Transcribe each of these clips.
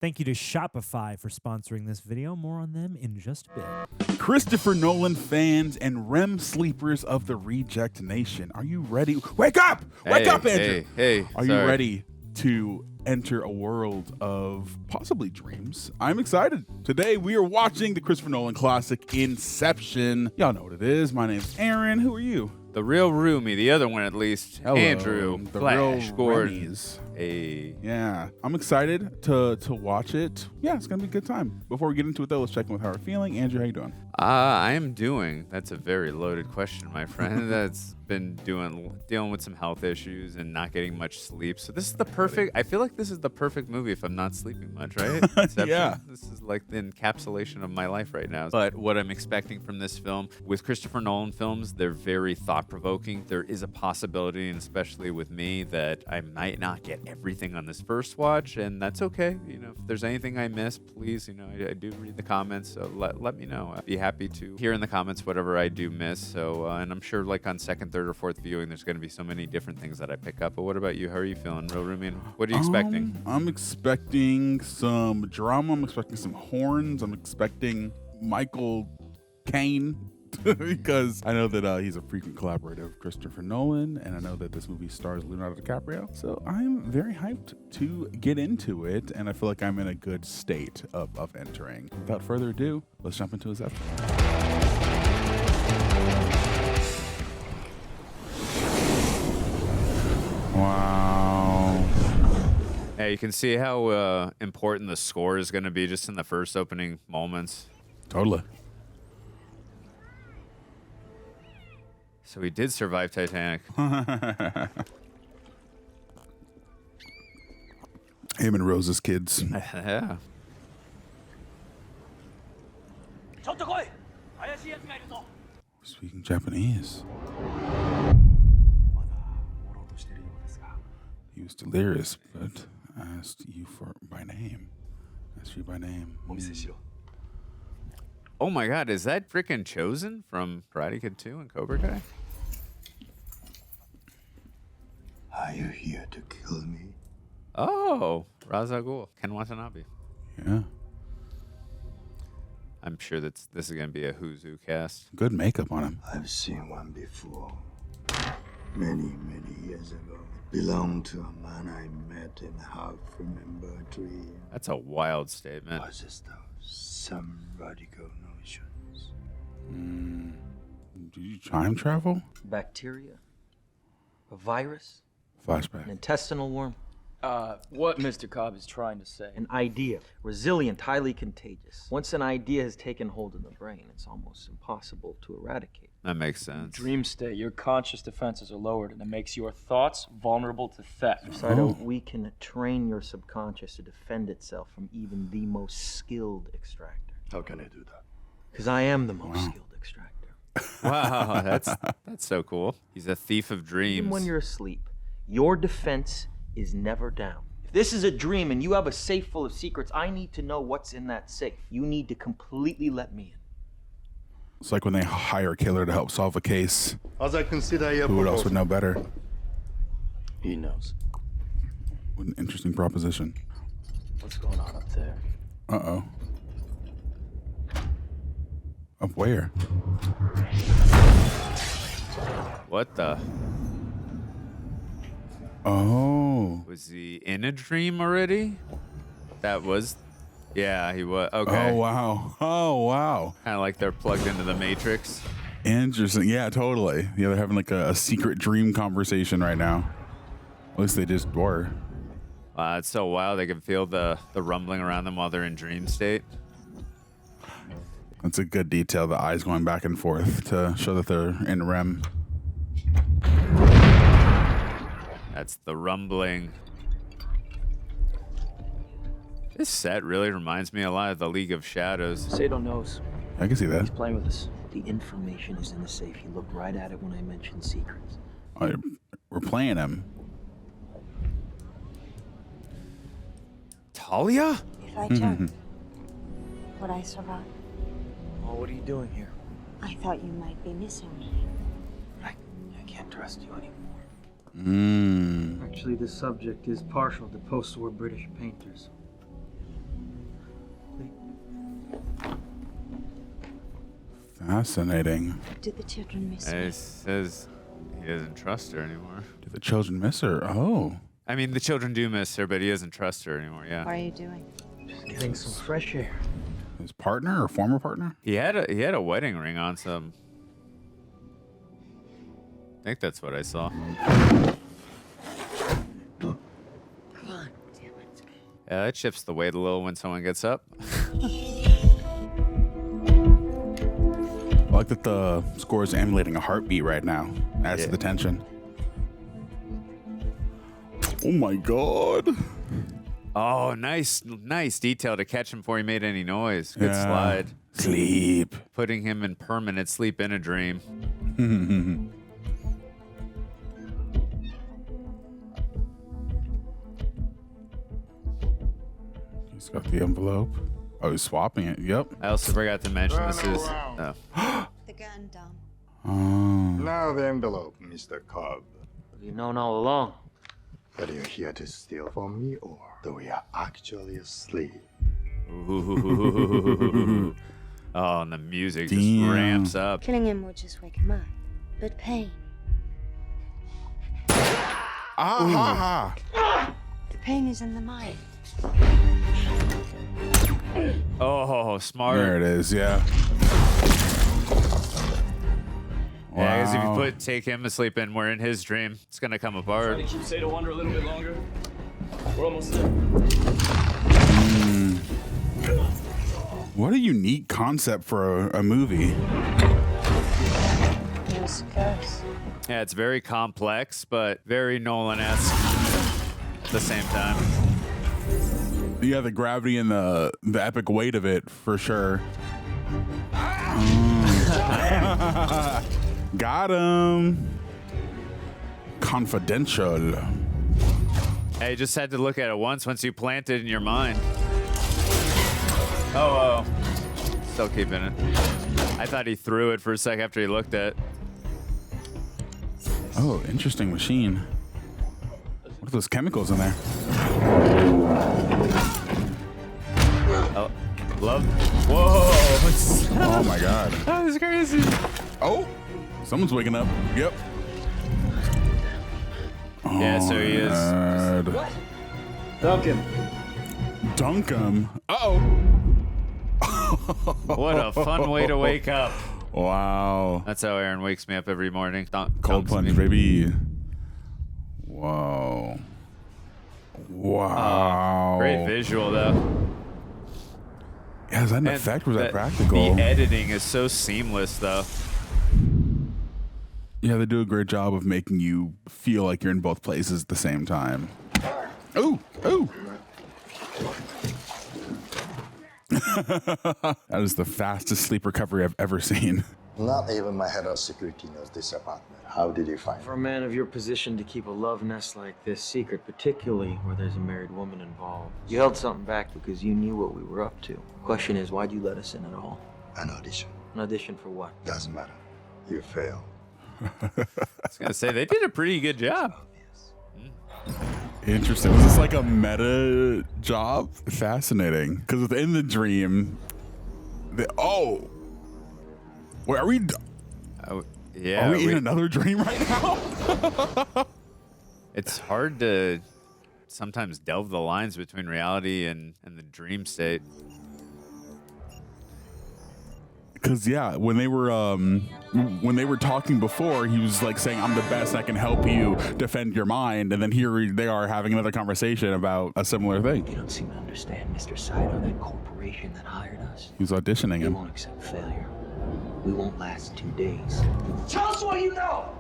Thank you to Shopify for sponsoring this video. More on them in just a bit. Christopher Nolan fans and REM sleepers of the Reject Nation, are you ready? Wake up! Wake up, Andrew! Hey, Are you ready to enter a world of possibly dreams? I'm excited. Today we are watching the Christopher Nolan classic Inception. Y'all know what it is. My name's Aaron. Who are you? The real Roomy, the other one at least. Hello, Andrew, the Flash, real Gordon. Remy's. Hey. Yeah, I'm excited to watch it. Yeah, it's gonna be a good time. Before we get into it though, let's check in with how we're feeling. Andrew, how you doing? I am doing. That's a very loaded question, my friend. That's been dealing with some health issues and not getting much sleep. So this is the perfect. I feel like this is the perfect movie if I'm not sleeping much, right? Inception. Yeah. This is like the encapsulation of my life right now. But what I'm expecting from this film, with Christopher Nolan films, they're very thought-provoking. There is a possibility, and especially with me, that I might not get everything on this first watch, and that's okay. You know, if there's anything I miss, please, you know, I do read the comments, so let me know. I'd be happy to hear in the comments whatever I do miss. So, and I'm sure like on second, third, or fourth viewing, there's going to be so many different things that I pick up. But what about you? How are you feeling, Real Roomy? What are you expecting? I'm expecting some drama. I'm expecting some horns. I'm expecting Michael Caine because I know that he's a frequent collaborator of Christopher Nolan, and I know that this movie stars Leonardo DiCaprio. So I'm very hyped to get into it, and I feel like I'm in a good state of entering. Without further ado, let's jump into his episode. Wow. Yeah, you can see how important the score is going to be just in the first opening moments. Totally. So he did survive Titanic. Him and Rose's kids. Yeah. Speaking Japanese. He was delirious, but asked you by name. Asked you by name. Oh my God, is that freaking Chosen from Karate Kid 2 and Cobra Kai? Are you here to kill me? Oh, Ra's al Ghul, Ken Watanabe. Yeah. I'm sure this is going to be a who's who cast. Good makeup on him. I've seen one before. Many years ago. It belonged to a man I met in half remember a dream. That's a wild statement. Possessed of some radical notions. Did you time travel? Bacteria, a virus, Flashback. an intestinal worm, What Mr. Cobb is trying to say. an idea, resilient, highly contagious. Once an idea has taken hold of the brain, it's almost impossible to eradicate. That makes sense. Dream state, your conscious defenses are lowered, and it makes your thoughts vulnerable to theft. Saito, we can train your subconscious to defend itself from even the most skilled extractor. How can I do that? Because I am the most skilled extractor. Wow, that's so cool. He's a thief of dreams. Even when you're asleep, your defense is never down. If this is a dream and you have a safe full of secrets, I need to know what's in that safe. You need to completely let me in. It's like when they hire a killer to help solve a case. As I consider your Who else would know better? He knows. What an interesting proposition. What's going on up there? Uh-oh. Up where? What the? Oh. Was he in a dream already? That was... Yeah, he was. Okay. Oh, wow. Oh, wow. Kind of like they're plugged into the Matrix. Interesting. Yeah, totally. Yeah, they're having like a secret dream conversation right now. At least they just were. It's so wild. They can feel the rumbling around them while they're in dream state. That's a good detail. The eyes going back and forth to show that they're in REM. That's the rumbling. This set really reminds me a lot of the League of Shadows. Saito knows. I can see that. He's playing with us. The information is in the safe. You looked right at it when I mentioned secrets. We're playing him. Talia? If I checked, would I survive? Oh, what are you doing here? I thought you might be missing me. I can't trust you anymore. Mm. Actually, this subject is partial to post-war British painters. Fascinating. Do the children miss And me? he says he doesn't trust her anymore. Do the children miss her? Oh. I mean, the children do miss her, but he doesn't trust her anymore. What Yeah. are you doing? Getting some fresh air. His partner or former partner? He had a wedding ring on some. I think that's what I saw. Come on, damn it. Yeah, it shifts the weight a little when someone gets up. I like that the score is emulating a heartbeat right now. Adds to the tension. Oh my god. Oh, nice detail to catch him before he made any noise. Good slide. Sleep. Putting him in permanent sleep in a dream. He's got the envelope. Oh, he's swapping it. Yep. I also forgot to mention this is. Oh. The gun, Dom. Oh. Now the envelope, Mr. Cobb. You've known all along. Are you here to steal from me, or do we are actually asleep? Ooh. Oh, and the music just Damn. ramps up. Killing him will just wake him up. But pain. Ah. The pain is in the mind. Oh, smart. There it is. Yeah. Yeah, because if Wow. you take him to sleep and we're in his dream, it's gonna come apart. Try to keep Saito under a little bit longer. We're almost there. What a unique concept for a movie. It was close. Yeah, it's very complex, but very Nolan-esque at the same time. Yeah, the gravity and the epic weight of it for sure. Got him. Confidential. Hey, you just had to look at it once you plant it in your mind. Oh, still keeping it. I thought he threw it for a sec after he looked at it. Oh, interesting machine. What are those chemicals in there? Oh, love. Whoa. Oh my god. That was crazy. Oh, someone's waking up. Yep. Yeah, so he is. God. Dunk him. Dunk him. Uh-oh. What a fun way to wake up. Wow. That's how Aaron wakes me up every morning. Cold Dunks plunge, me. baby. Whoa. Wow. Great visual, though. Yeah, is that an And effect or was that practical? The editing is so seamless, though. Yeah, they do a great job of making you feel like you're in both places at the same time. Ooh, ooh. That is the fastest sleep recovery I've ever seen. Not even my head of security knows this apartment. How did you find For it? a man of your position to keep a love nest like this secret, particularly where there's a married woman involved, you held something back because you knew what we were up to. Question is, why'd you let us in at all? An audition. An audition for what? Doesn't matter. You fail. I was going to say, they did a pretty good job. Interesting. Was this like a meta job? Fascinating. Because within the dream, oh, wait, are we? Oh, yeah. Are we in another dream right now? It's hard to sometimes delve the lines between reality and the dream state. Because yeah, when they were talking before, he was like saying, "I'm the best. I can help you defend your mind," and then here they are having another conversation about a similar thing. You don't seem to understand, Mr. Saito, that corporation that hired us. He was auditioning They him. won't accept failure. We won't last 2 days. Tell us what you know!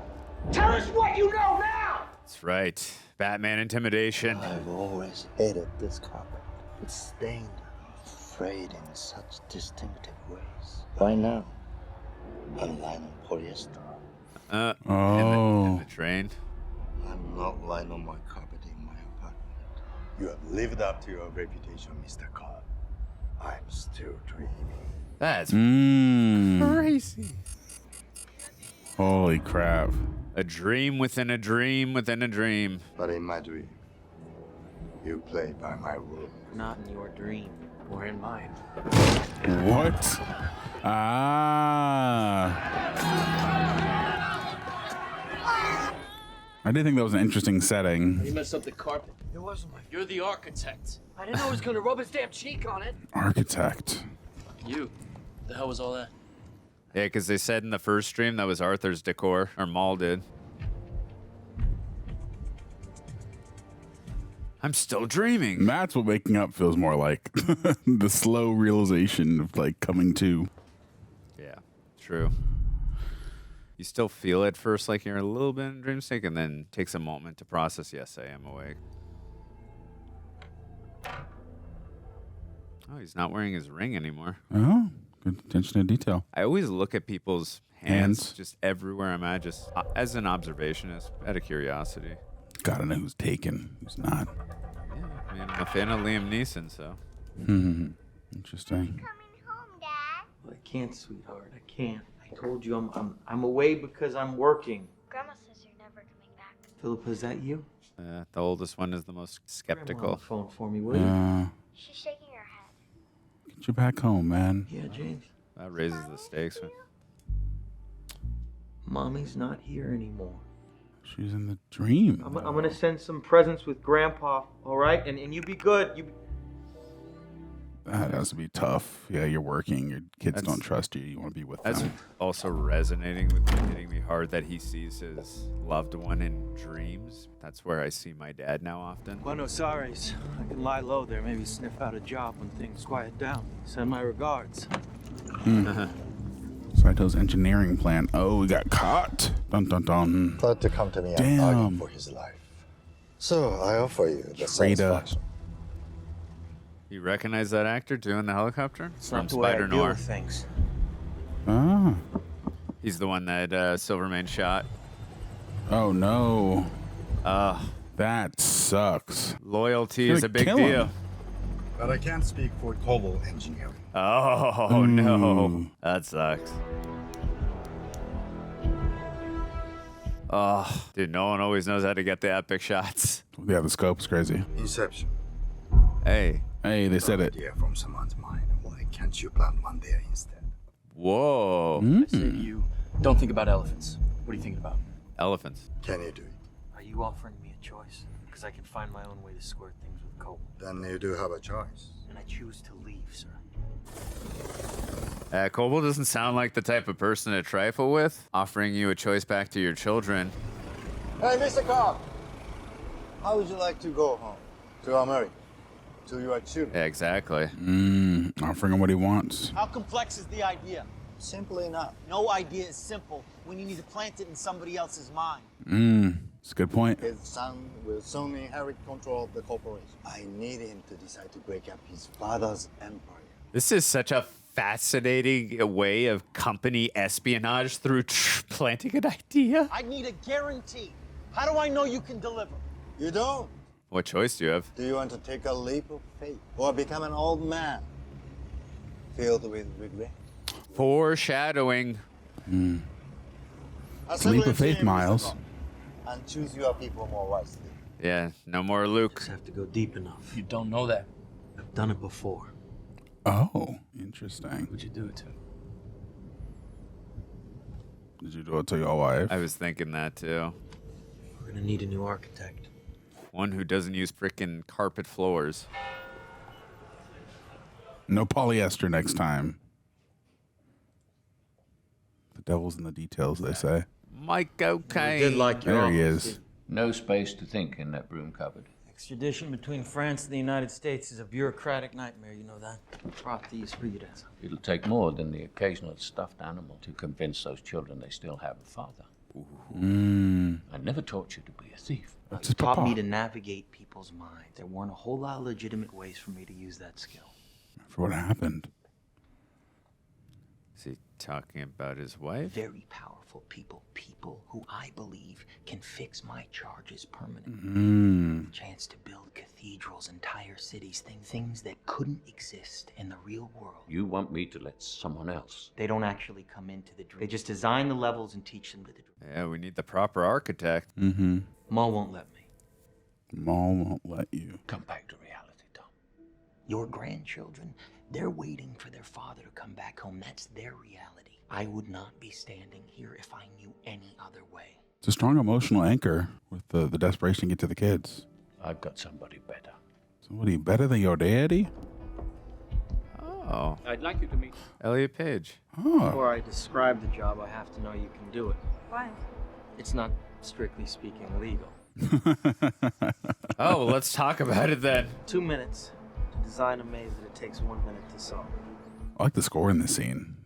Tell us what you know now! That's right. Batman intimidation. I've always hated this carpet. It's stained and frayed in such distinctive ways. Why now? I'm lino polyester. In the train. I'm not lino my carpet in my apartment. You have lived up to your reputation, Mr. Cobb. I'm still dreaming. That's Crazy. Holy crap. a dream within a dream within a dream. But in my dream, you play by my rules. Not in your dream. Or in mine. What? Ah. I did think that was an interesting setting. You messed up the carpet. It wasn't my. You're the architect. I didn't know he was gonna rub his damn cheek on it. Architect. You. The hell was all that? Yeah, because they said in the first stream that was Arthur's decor, or Mal did. I'm still dreaming. And that's what waking up feels more like. The slow realization of like coming to. Yeah, true. You still feel at first like you're a little bit in a dream state, and then takes a moment to process, yes, I am awake. Oh, he's not wearing his ring anymore. Oh, good attention to detail. I always look at people's hands Hands. just everywhere I'm at, just as an observationist, out of curiosity. Gotta know who's taken, who's not. Yeah, I mean, I'm a fan of Liam Neeson, so. Interesting. I can't, sweetheart. I can't. I told you I'm away because I'm working. Grandma says you're never coming back. Philippa, is that you? The oldest one is the most Grandma on skeptical. the phone for me, will you? She's shaking her head. Get you back home, man. Yeah, James. That raises the stakes. Mommy's not here anymore. She's in the dream. I'm gonna send some presents with Grandpa, all right? And you be good. That has to be tough. Yeah, you're working. Your kids That's- don't trust you. You want to be with That's them. also resonating with me, hitting me hard that he sees his loved one in dreams. That's where I see my dad now often. Buenos Aires. I can lie low there, maybe sniff out a job when things quiet down. Send my regards. Saito's engineering plan. Oh, we got caught. Dun dun dun. Glad to come to me and Damn. argue for his life. So I offer you the satisfaction. You recognize that actor doing the helicopter? It's From not the way I Spider deal Noir. with things. Ah. He's the one that Silvermane shot. Oh no. Uh, That sucks. loyalty Gonna is a big kill deal. him. But I can't speak for Cobble Engineering. Oh, no. That sucks. Oh, dude, no one always knows how to get the epic shots. Yeah, the scope's crazy. Inception. Hey. Hey, they said it. Idea from someone's mind. Why can't you plant one there instead? Whoa. I say you don't think about elephants. What are you thinking about? Elephants. Can you do it? Are you offering me a choice? Because I can find my own way to square things with Cope. Then you do have a choice. And I choose to leave, sir. Kobold doesn't sound like the type of person to trifle with, offering you a choice back to your children. Hey, Mr. Cobb. How would you like to go home? To America? To your children? Yeah, exactly. Offering him what he wants. How complex is the idea? Simply enough. No idea is simple when you need to plant it in somebody else's mind. It's a good point. His son will soon inherit control of the corporation. I need him to decide to break up his father's empire. This is such a fascinating way of company espionage through planting an idea. I need a guarantee. How do I know you can deliver? You don't? What choice do you have? Do you want to take a leap of faith or become an old man filled with regret? Foreshadowing. Leap of faith, Miles. And choose your people more wisely. Yeah, no more Luke. Just have to go deep enough. You don't know that. I've done it before. Oh, interesting. Who'd you do it to? Did you do it to your wife? I was thinking that too. We're gonna need a new architect. One who doesn't use frickin' carpet floors. No polyester next time. The devil's in the details, they say. Mike, okay. Did like your There he office. is. No space to think in that broom cupboard. Extradition between France and the United States is a bureaucratic nightmare, you know that? Brought these readers. It'll take more than the occasional stuffed animal to convince those children they still have a father. I never taught you to be a thief. That's He his taught me papa. to navigate people's minds. There weren't a whole lot of legitimate ways for me to use that skill. For what happened. Is he talking about his wife? Very powerful people. People who I believe can fix my charges permanently. Chance to build cathedrals, entire cities, things that couldn't exist in the real world. You want me to let someone else? They don't actually come into the dream. They just design the levels and teach them to the dream. Yeah, we need the proper architect. Maul won't let me. Maul won't let you. Come back to reality, Tom. Your grandchildren, they're waiting for their father to come back home. That's their reality. I would not be standing here if I knew any other way. It's a strong emotional anchor with the desperation to get to the kids. I've got somebody better. Somebody better than your daddy? Oh, I'd like you to meet. Elliot Page. Oh. Before I describe the job, I have to know you can do it. Why? It's not, strictly speaking, legal. Oh, well, let's talk about it then. 2 minutes to design a maze that it takes 1 minute to solve. I like the score in this scene.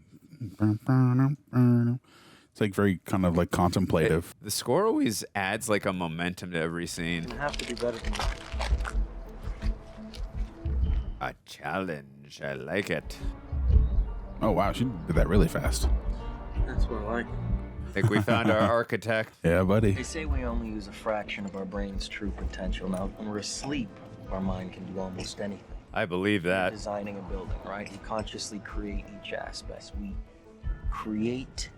It's like very kind of like contemplative. The score always adds like a momentum to every scene. You have to do better than that. A challenge. I like it. Oh, wow. She did that really fast. That's what I like. I think we found our architect. Yeah, buddy. They say we only use a fraction of our brain's true potential. Now, when we're asleep, our mind can do almost anything. I believe that. Designing a building, right? We consciously create each aspect. We create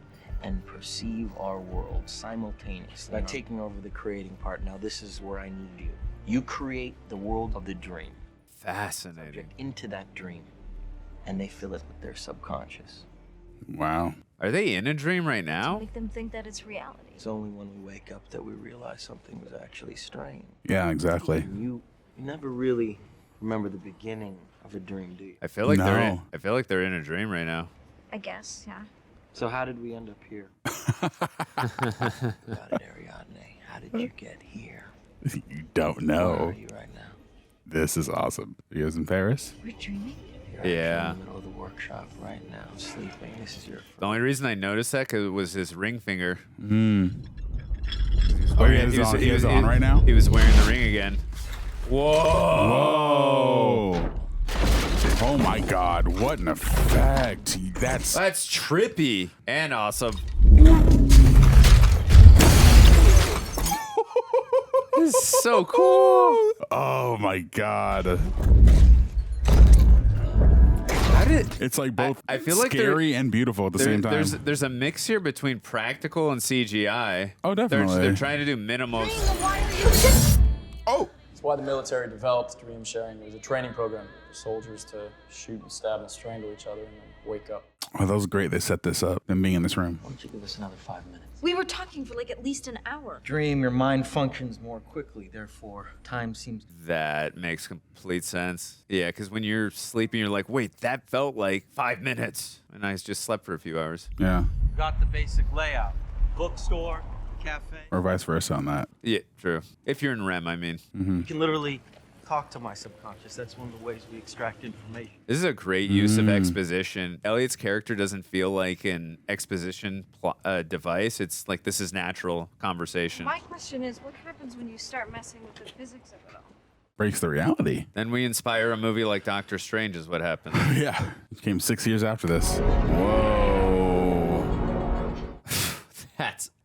and perceive our world simultaneously by taking over the creating part. Now, this is where I need you. You create the world of the dream. Fascinating. Into that dream, and they fill it with their subconscious. Wow. Are they in a dream right now? Make them think that it's reality. It's only when we wake up that we realize something was actually strange. Yeah, exactly. You never really remember the beginning of a dream, do you? I feel like No. they're in a dream right now. I guess, yeah. So how did we end up here? Got it, Ariadne. How did you get here? You don't Where know. are you right now? This is awesome. You guys in Paris? We're dreaming? You're actually Yeah. in the middle of the workshop right now, sleeping. This is your The only reason I noticed that was his ring finger. Oh, yeah, he has it on right now? He was wearing the ring again. Whoa! Whoa! Oh my God! What an effect! That's trippy and awesome. This is so cool. Oh my God! It's like both I feel like scary and beautiful at the same time. There's a mix here between practical and CGI. Oh, definitely. They're trying to do minimal. Oh! That's why the military developed dream sharing. It was a training program for soldiers to shoot and stab and strangle each other and then wake up. Oh, that was great. They set this up. Them being in this room. Why don't you give us another 5 minutes? We were talking for like at least an hour. Dream, your mind functions more quickly, therefore time seems... That makes complete sense. Yeah, because when you're sleeping, you're like, wait, that felt like 5 minutes. And I just slept for a few hours. Yeah. Got the basic layout. Bookstore, cafe. Or vice versa on that. Yeah, true. If you're in REM, I mean. Mm-hmm. You can literally talk to my subconscious. That's one of the ways we extract information. This is a great use of exposition. Elliot's character doesn't feel like an exposition device. It's like this is natural conversation. My question is, what happens when you start messing with the physics of it all? Breaks the reality. Then we inspire a movie like Doctor Strange is what happens. Yeah. It came 6 years after this. Whoa.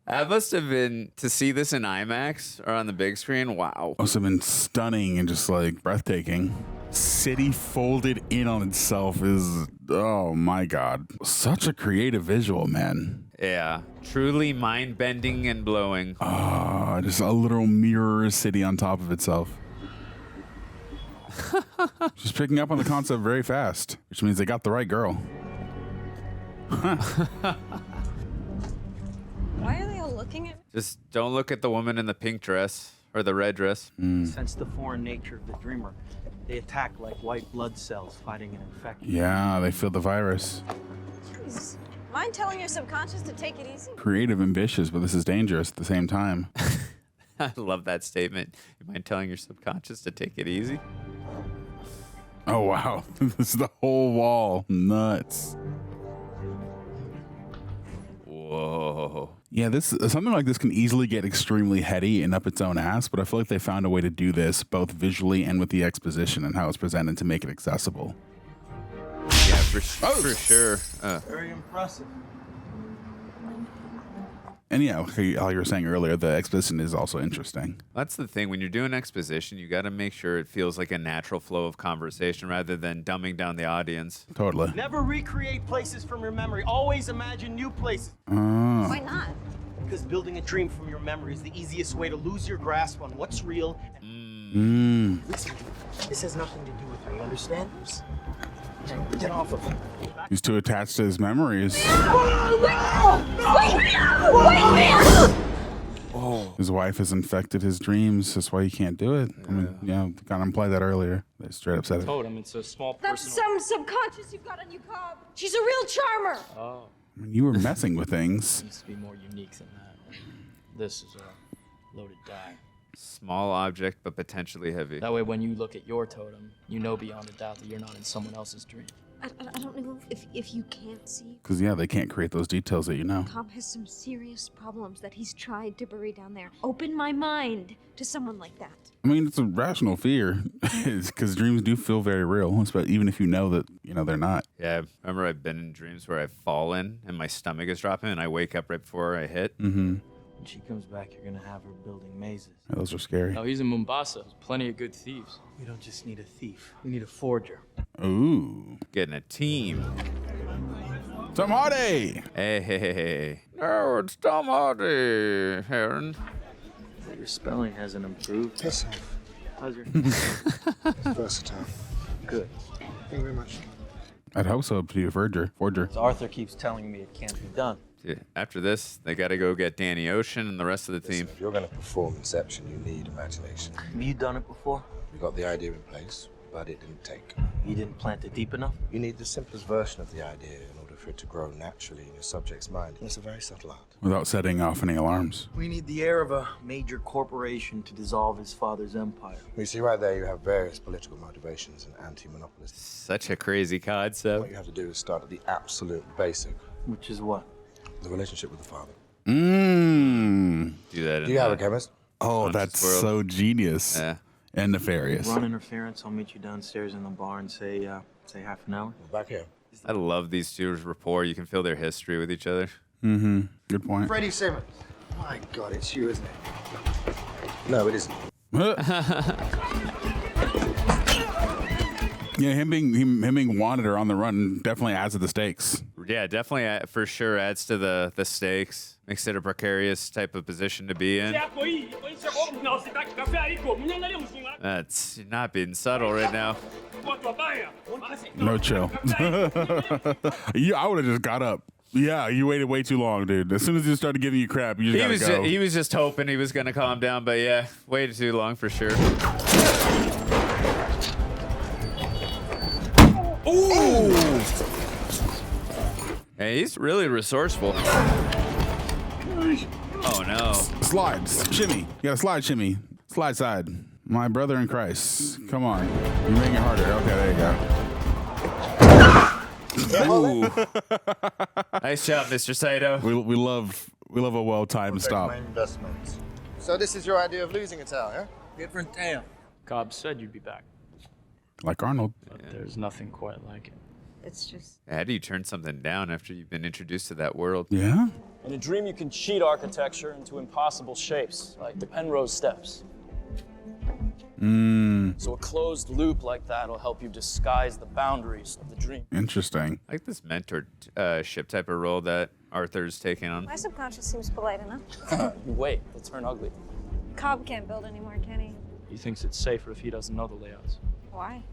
That must have been, to see this in IMAX or on the big screen, wow. Must have been stunning and just like breathtaking. City folded in on itself is, oh my God. Such a creative visual, man. Yeah, truly mind-bending and blowing. Just a literal mirror city on top of itself. Just picking up on the concept very fast, which means they got the right girl. Why are they all looking at me? Just don't look at the woman in the pink dress or the red dress. Sense the foreign nature of the dreamer. They attack like white blood cells fighting an infection. Yeah, they feel the virus. Jeez. Mind telling your subconscious to take it easy? Creative, ambitious, but this is dangerous at the same time. I love that statement. You mind telling your subconscious to take it easy? Oh, wow. This is the whole wall. Nuts. Whoa. Yeah, something like this can easily get extremely heady and up its own ass, but I feel like they found a way to do this both visually and with the exposition and how it's presented to make it accessible. Yeah, for sure. Very impressive. And yeah, how you were saying earlier, the exposition is also interesting. That's the thing. When you're doing exposition, you got to make sure it feels like a natural flow of conversation rather than dumbing down the audience. Totally. Never recreate places from your memory. Always imagine new places. Why not? Because building a dream from your memory is the easiest way to lose your grasp on what's real. Listen, this has nothing to do with me, you understand? Get off of him. He's too attached to his memories. Oh. His wife has infected his dreams. That's why he can't do it. I mean, yeah, kind of implied that earlier. They straight up said it. Totem, it's a small That's personal... some subconscious you've got on you, Cobb. She's a real charmer. Oh. I mean, you were messing with things. It needs to be more unique than that. This is a loaded die. Small object, but potentially heavy. That way, when you look at your totem, you know beyond a doubt that you're not in someone else's dream. I don't know if you can't see. Because, yeah, they can't create those details that you know. Cobb has some serious problems that he's tried to bury down there. Open my mind to someone like that. I mean, it's a rational fear. Because dreams do feel very real, but even if you know that, they're not. Yeah, I remember I've been in dreams where I've fallen and my stomach is dropping and I wake up right before I hit. Mm-hmm. When she comes back, you're gonna have her building mazes. Yeah, those are scary. Oh, he's in Mombasa. There's plenty of good thieves. We don't just need a thief. We need a forger. Ooh. Getting a team. Tom Hardy! Hey. No, it's Tom Hardy, Heron. Your spelling hasn't improved. Yes, How's your... versatile. Good. Thank you very much. I'd hope so, to be a forger. Arthur keeps telling me it can't be done. Dude, after this, they got to go get Danny Ocean and the rest of the team. If you're going to perform Inception, you need imagination. Have you done it before? We got the idea in place, but it didn't take. You didn't plant it deep enough? You need the simplest version of the idea in order for it to grow naturally in your subject's mind. And it's a very subtle art. Without setting off any alarms. We need the heir of a major corporation to dissolve his father's empire. You see right there, you have various political motivations and anti-monopolists. Such a crazy concept. What you have to do is start at the absolute basic. Which is what? The relationship with the father. Mmm. Do that. Do you have a chemist? Oh, that's world. so genius. Yeah. And nefarious. Run interference. I'll meet you downstairs in the bar and say half an hour. Back here. I love these two's rapport. You can feel their history with each other. Mm-hmm. Good point. Freddie Simmons. My God, it's you, isn't it? No, it isn't. Yeah, him being wanted or on the run definitely adds to the stakes. Yeah, definitely for sure adds to the stakes. Makes it a precarious type of position to be in. That's not being subtle right now. No chill. I would have just got up. Yeah, you waited way too long, dude. As soon as he started giving you crap, you just gotta go. He was just hoping he was going to calm down, but yeah, waited too long for sure. Ooh! Hey, he's really resourceful. Oh no. Slides. Shimmy. You gotta slide shimmy. Slide side. My brother in Christ. Come on. You're making it harder. Okay, there you go. Ooh. Nice job, Mr. Saito. We love a well-timed stop. My investments. So this is your idea of losing a town, yeah? Different tale. Cobb said you'd be back. Like Arnold. But there's nothing quite like it. It's just... How do you turn something down after you've been introduced to that world? Yeah? In a dream, you can cheat architecture into impossible shapes, like the Penrose Steps. So a closed loop like that will help you disguise the boundaries of the dream. Interesting. I like this mentorship type of role that Arthur's taking on. My subconscious seems polite enough. You wait, they'll turn ugly. Cobb can't build anymore, can he? He thinks it's safer if he doesn't know the layouts. Why?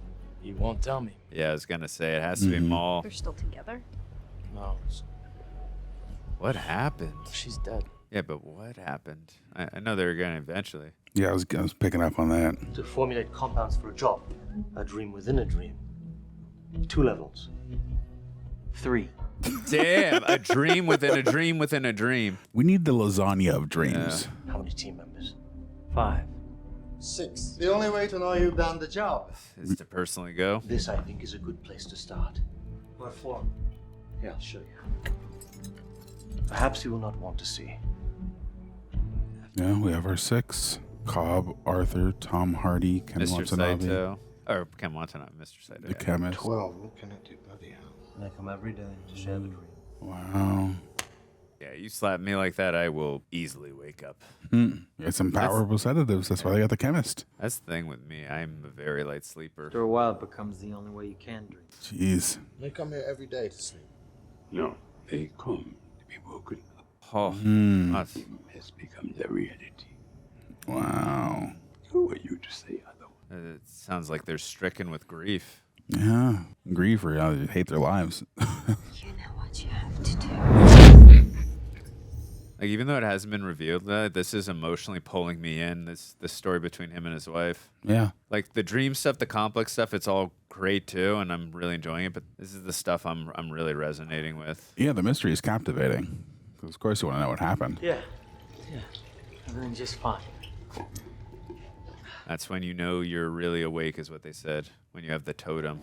He won't tell me. Yeah, I was gonna say it has to be Maul. They're still together? No, What happened? she's dead. Yeah, but what happened? I know they were gonna eventually. Yeah, I was picking up on that. To formulate compounds for a job, a dream within a dream. 2 levels. 3. Damn, a dream within a dream within a dream. We need the lasagna of dreams. How many team members? 5. 6. The only way to know you've done the job is to personally go. This, I think, is a good place to start. Where for? Yeah, I'll show you. Perhaps you will not want to see. Yeah, we have our 6. Cobb, Arthur, Tom Hardy, Ken Mr. Watanabe. Saito. Or Ken Watanabe, Mr. Saito. The chemist. 12. Looking at you, bloody hell. And I come every day to share the dream. Wow. Yeah, you slap me like that, I will easily wake up. It's some powerful sedatives. That's why they got the chemist. That's the thing with me. I'm a very light sleeper. After a while, it becomes the only way you can dream. Jeez. They come here every day to sleep. No, they come to be woken up. Oh, Has become their reality. Wow. Who are you to say otherwise? It sounds like they're stricken with grief. Yeah, grief or hate their lives. You know what you have to do. Like, even though it hasn't been revealed, this is emotionally pulling me in. This story between him and his wife. Yeah. Like the dream stuff, the complex stuff, it's all great too, and I'm really enjoying it. But this is the stuff I'm really resonating with. Yeah, the mystery is captivating. Because of course you want to know what happened. Yeah. Everything's just fine. That's when you know you're really awake, is what they said. When you have the totem.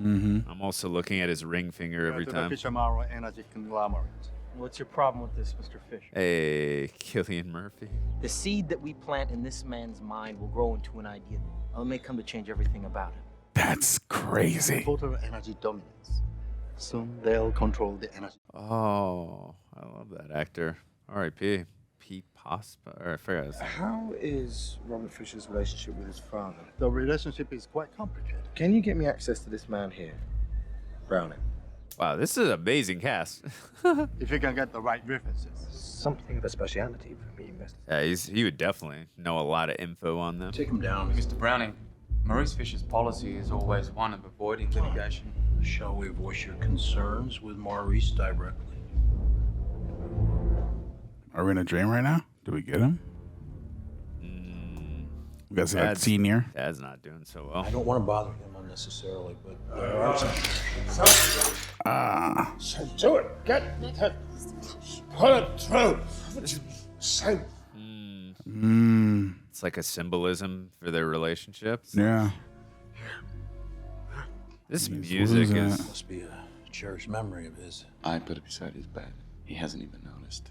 Mm-hmm. I'm also looking at his ring finger every time. energy conglomerate. What's your problem with this, Mr. Fischer? Hey, Cillian Murphy. The seed that we plant in this man's mind will grow into an idea. It may come to change everything about him. That's crazy. Total energy dominance. Soon they'll control the energy. Oh, I love that actor. R.I.P. Pete Pospa. Or I forgot his name. How is Robert Fischer's relationship with his father? The relationship is quite complicated. Can you get me access to this man here, Browning? Wow, this is an amazing cast. If you can get the right references. Something of a speciality for me, Mr. Yeah, he would definitely know a lot of info on them. Take him down. Mr. Browning, Maurice Fisher's policy is always one of avoiding litigation. Shall we voice your concerns with Maurice directly? Are we in a dream right now? Did we get him? We got that scene here. Dad's not doing so well. I don't want to bother him unnecessarily, but there are some... Do it. Get that. Pull it through. Say. It's like a symbolism for their relationship. Yeah. This music is... Must be a cherished memory of his. I put it beside his bed. He hasn't even noticed.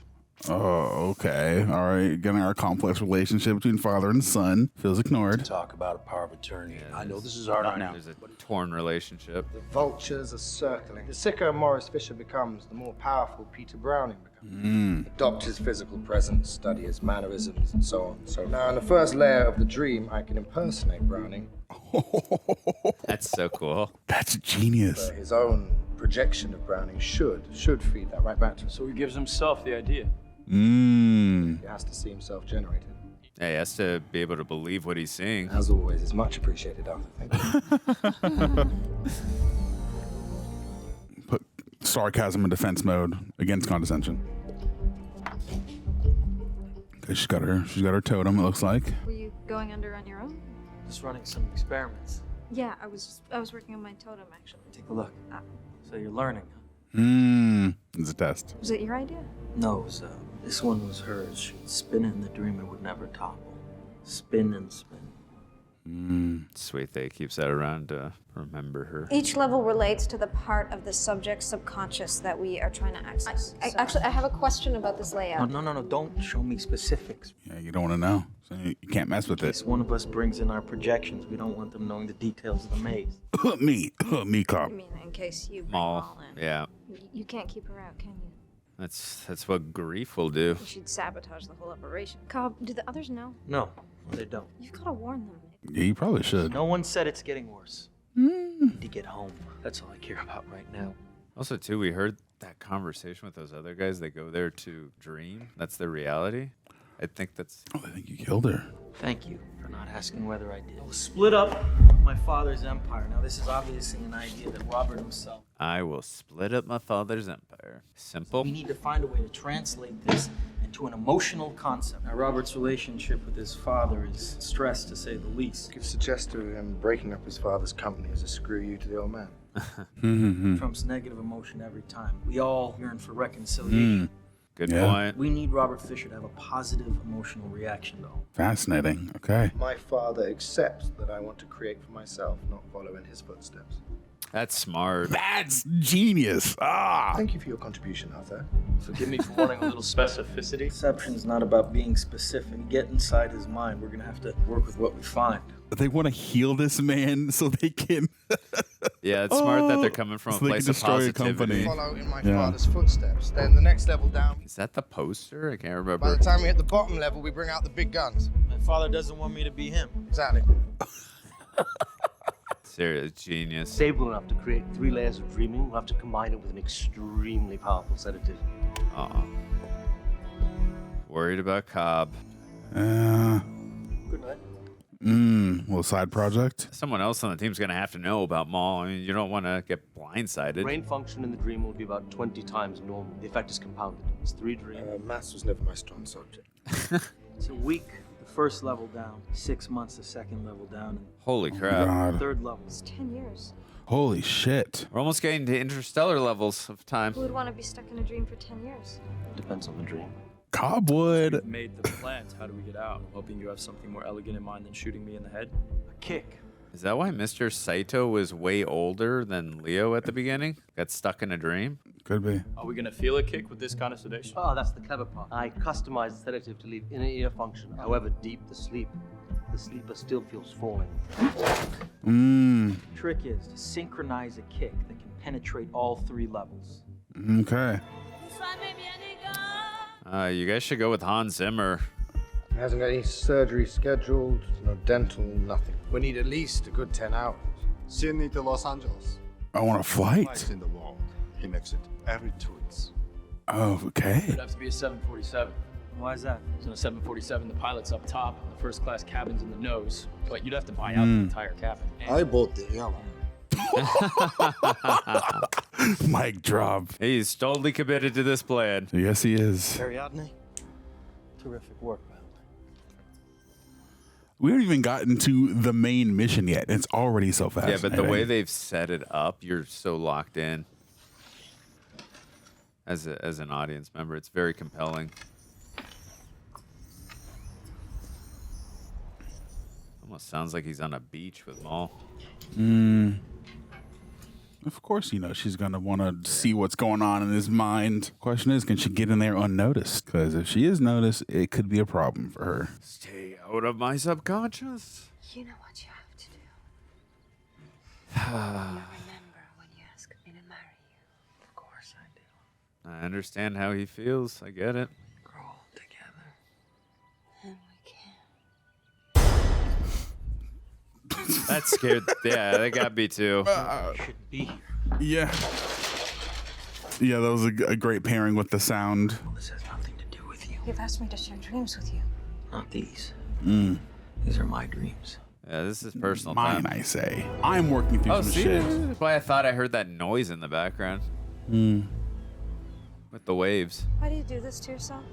Oh, okay. All right. Getting our complex relationship between father and son feels ignored. Talk about a power of attorney. I know this is hard on you. There's a torn relationship. The vultures are circling. The sicker Maurice Fischer becomes, the more powerful Peter Browning becomes. Adopt his physical presence, study his mannerisms, and so on. So now, in the first layer of the dream, I can impersonate Browning. That's so cool. That's genius. His own projection of Browning should feed that right back to him. So he gives himself the idea. He has to see himself generated. Yeah, he has to be able to believe what he's seeing. As always, it's much appreciated, Arthur. Thank you. Put sarcasm in defense mode against condescension. Okay, she's got her totem, it looks like. Were you going under on your own? Just running some experiments. Yeah, I was working on my totem actually. Take a look. So you're learning. It's a test. Was it your idea? No, it was, this one was hers. She'd spin it in the dream, it would never topple. Spin and spin. Sweet that he keeps that around to remember her. Each level relates to the part of the subject's subconscious that we are trying to access. I have a question about this layout. No, don't show me specifics. Yeah, you don't want to know. So you can't mess with In it. case one of us brings in our projections, we don't want them knowing the details of the maze. Me, Cobb. I mean, in case you bring Mal. them all in. Yeah. You can't keep her out, can you? That's what grief will do. She'd sabotage the whole operation. Cobb, do the others know? No, they don't. You've got to warn them. Yeah, you probably should. No one said it's getting worse. Need to get home. That's all I care about right now. Also, too, we heard that conversation with those other guys. They go there to dream. That's their reality. I think that's... Oh, I think you killed her. Thank you for not asking whether I did. Split up my father's empire. Now, this is obviously an idea that Robert himself... I will split up my father's empire. Simple. We need to find a way to translate this into an emotional concept. Now, Robert's relationship with his father is stressed, to say the least. You could suggest to him breaking up his father's company as a screw you to the old man. Trumps negative emotion every time. We all yearn for reconciliation. Good point. We need Robert Fischer to have a positive emotional reaction, though. Fascinating. Okay. My father accepts that I want to create for myself, not follow in his footsteps. That's smart. That's genius. Thank you for your contribution, Arthur. Forgive me for wanting a little specificity. Inception's not about being specific. Get inside his mind. We're gonna have to work with what we find. They want to heal this man so they can... Yeah, it's smart that they're coming from so a place of positivity. Follow in my father's footsteps. Then the next level down. Is that the poster? I can't remember. By the time we hit the bottom level, we bring out the big guns. My father doesn't want me to be him. Exactly. Serious genius. Stable enough to create 3 layers of dreaming, we'll have to combine it with an extremely powerful sedative. Worried about Cobb. Good night. Little side project. Someone else on the team's gonna have to know about Mal. I mean, you don't want to get blindsided. Brain function in the dream will be about 20 times normal. The effect is compounded. It's 3 dreams. Maths was never my strong subject. It's a week, the first level down. 6 months, the second level down. And Holy crap. God. third level. It's 10 years. Holy shit. We're almost getting to interstellar levels of time. Who would want to be stuck in a dream for 10 years? Depends on the dream. Cobb would. We've made the plans. How do we get out? I'm hoping you have something more elegant in mind than shooting me in the head. A kick. Is that why Mr. Saito was way older than Leo at the beginning? Got stuck in a dream? Could be. Are we gonna feel a kick with this kind of sedation? Oh, that's the clever part. I customized the sedative to leave inner ear function. However deep the sleeper still feels falling. Trick is to synchronize a kick that can penetrate all 3 levels. Okay. You guys should go with Hans Zimmer. He hasn't got any surgery scheduled, no dental, nothing. We need at least a good 10 hours. Sydney to Los Angeles. I want a flight. Flights in the world. He makes it every 2 weeks. Oh, okay. It'd have to be a 747. Why is that? So in a 747, the pilot's up top, the first class cabin's in the nose. But you'd have to buy out the entire cabin. I bought the airline. Mic drop. He's totally committed to this plan. Yes, he is. Ariadne, terrific work, by the way. We haven't even gotten to the main mission yet. It's already so fast. Yeah, but the way they've set it up, you're so locked in. As an audience member, it's very compelling. Almost sounds like he's on a beach with Mal. Of course, you know, she's going to want to see what's going on in his mind. Question is, can she get in there unnoticed? Because if she is noticed, it could be a problem for her. Stay out of my subconscious. You know what you have to do. Remember when you asked me to marry you. Of course I do. I understand how he feels. I get it. Grow old together. And we can. That scared. Yeah, that got me too. Shouldn't be here. Yeah. Yeah, that was a great pairing with the sound. Well, this has nothing to do with you. You've asked me to share dreams with you. Not these. These are my dreams. Yeah, this is personal Mine, time. I say. I'm working through some see, shit. that's why I thought I heard that noise in the background. With the waves. Why do you do this to yourself?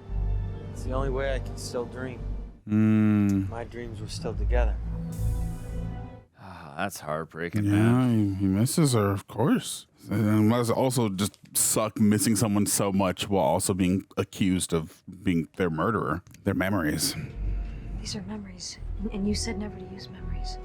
It's the only way I can still dream. My dreams were still together. That's heartbreaking, Yeah, man. he misses her, of course. And must also just suck missing someone so much while also being accused of being their murderer. Their memories. These are memories, and you said never to use memories.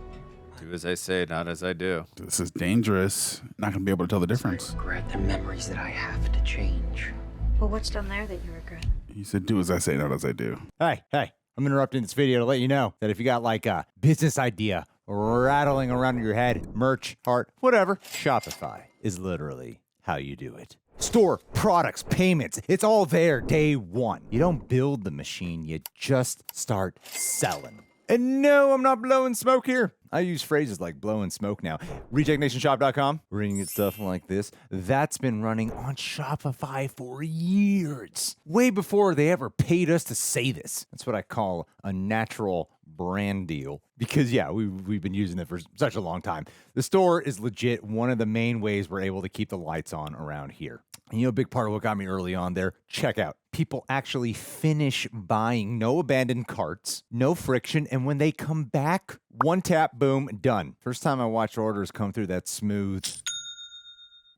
Do as I say, not as I do. This is dangerous. Not going to be able to tell the difference. Regret the memories that I have to change. Well, what's down there that you regret? He said, do as I say, not as I do. Hey, I'm interrupting this video to let you know that if you got like a business idea rattling around in your head, merch, art, whatever, Shopify is literally how you do it. Store, products, payments, it's all there day one. You don't build the machine, you just start selling. And no, I'm not blowing smoke here. I use phrases like blowing smoke now. RejectNationShop.com, where you can get stuff like this. That's been running on Shopify for years. Way before they ever paid us to say this. That's what I call a natural brand deal. Because, yeah, we've been using it for such a long time. The store is legit one of the main ways we're able to keep the lights on around here. And a big part of what got me early on there, checkout. People actually finish buying, no abandoned carts, no friction, and when they come back, one tap, boom, done. First time I watched orders come through that smooth,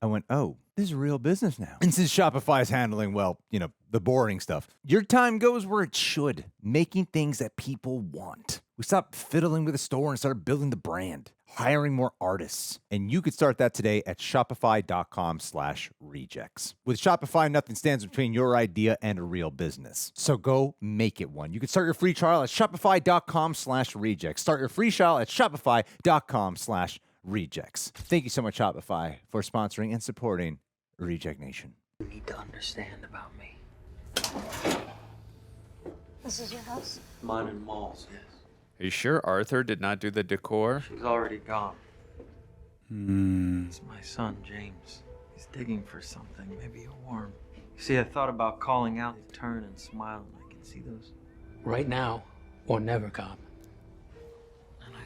I went, oh, this is real business now. And since Shopify is handling, well, the boring stuff, your time goes where it should, making things that people want. We stopped fiddling with the store and started building the brand, hiring more artists. And you could start that today at shopify.com/rejects. With Shopify, nothing stands between your idea and a real business. So go make it one. You can start your free trial at shopify.com/rejects. Start your free trial at shopify.com/rejects. Thank you so much, Shopify, for sponsoring and supporting Reject Nation. You need to understand about me. This is your house? Mine and Mal's, yes. Are you sure Arthur did not do the decor? She's already gone. It's my son, James. He's digging for something, maybe a worm. You see, I thought about calling out, turn and smile, and I can see those. Right now, or never, Cobb.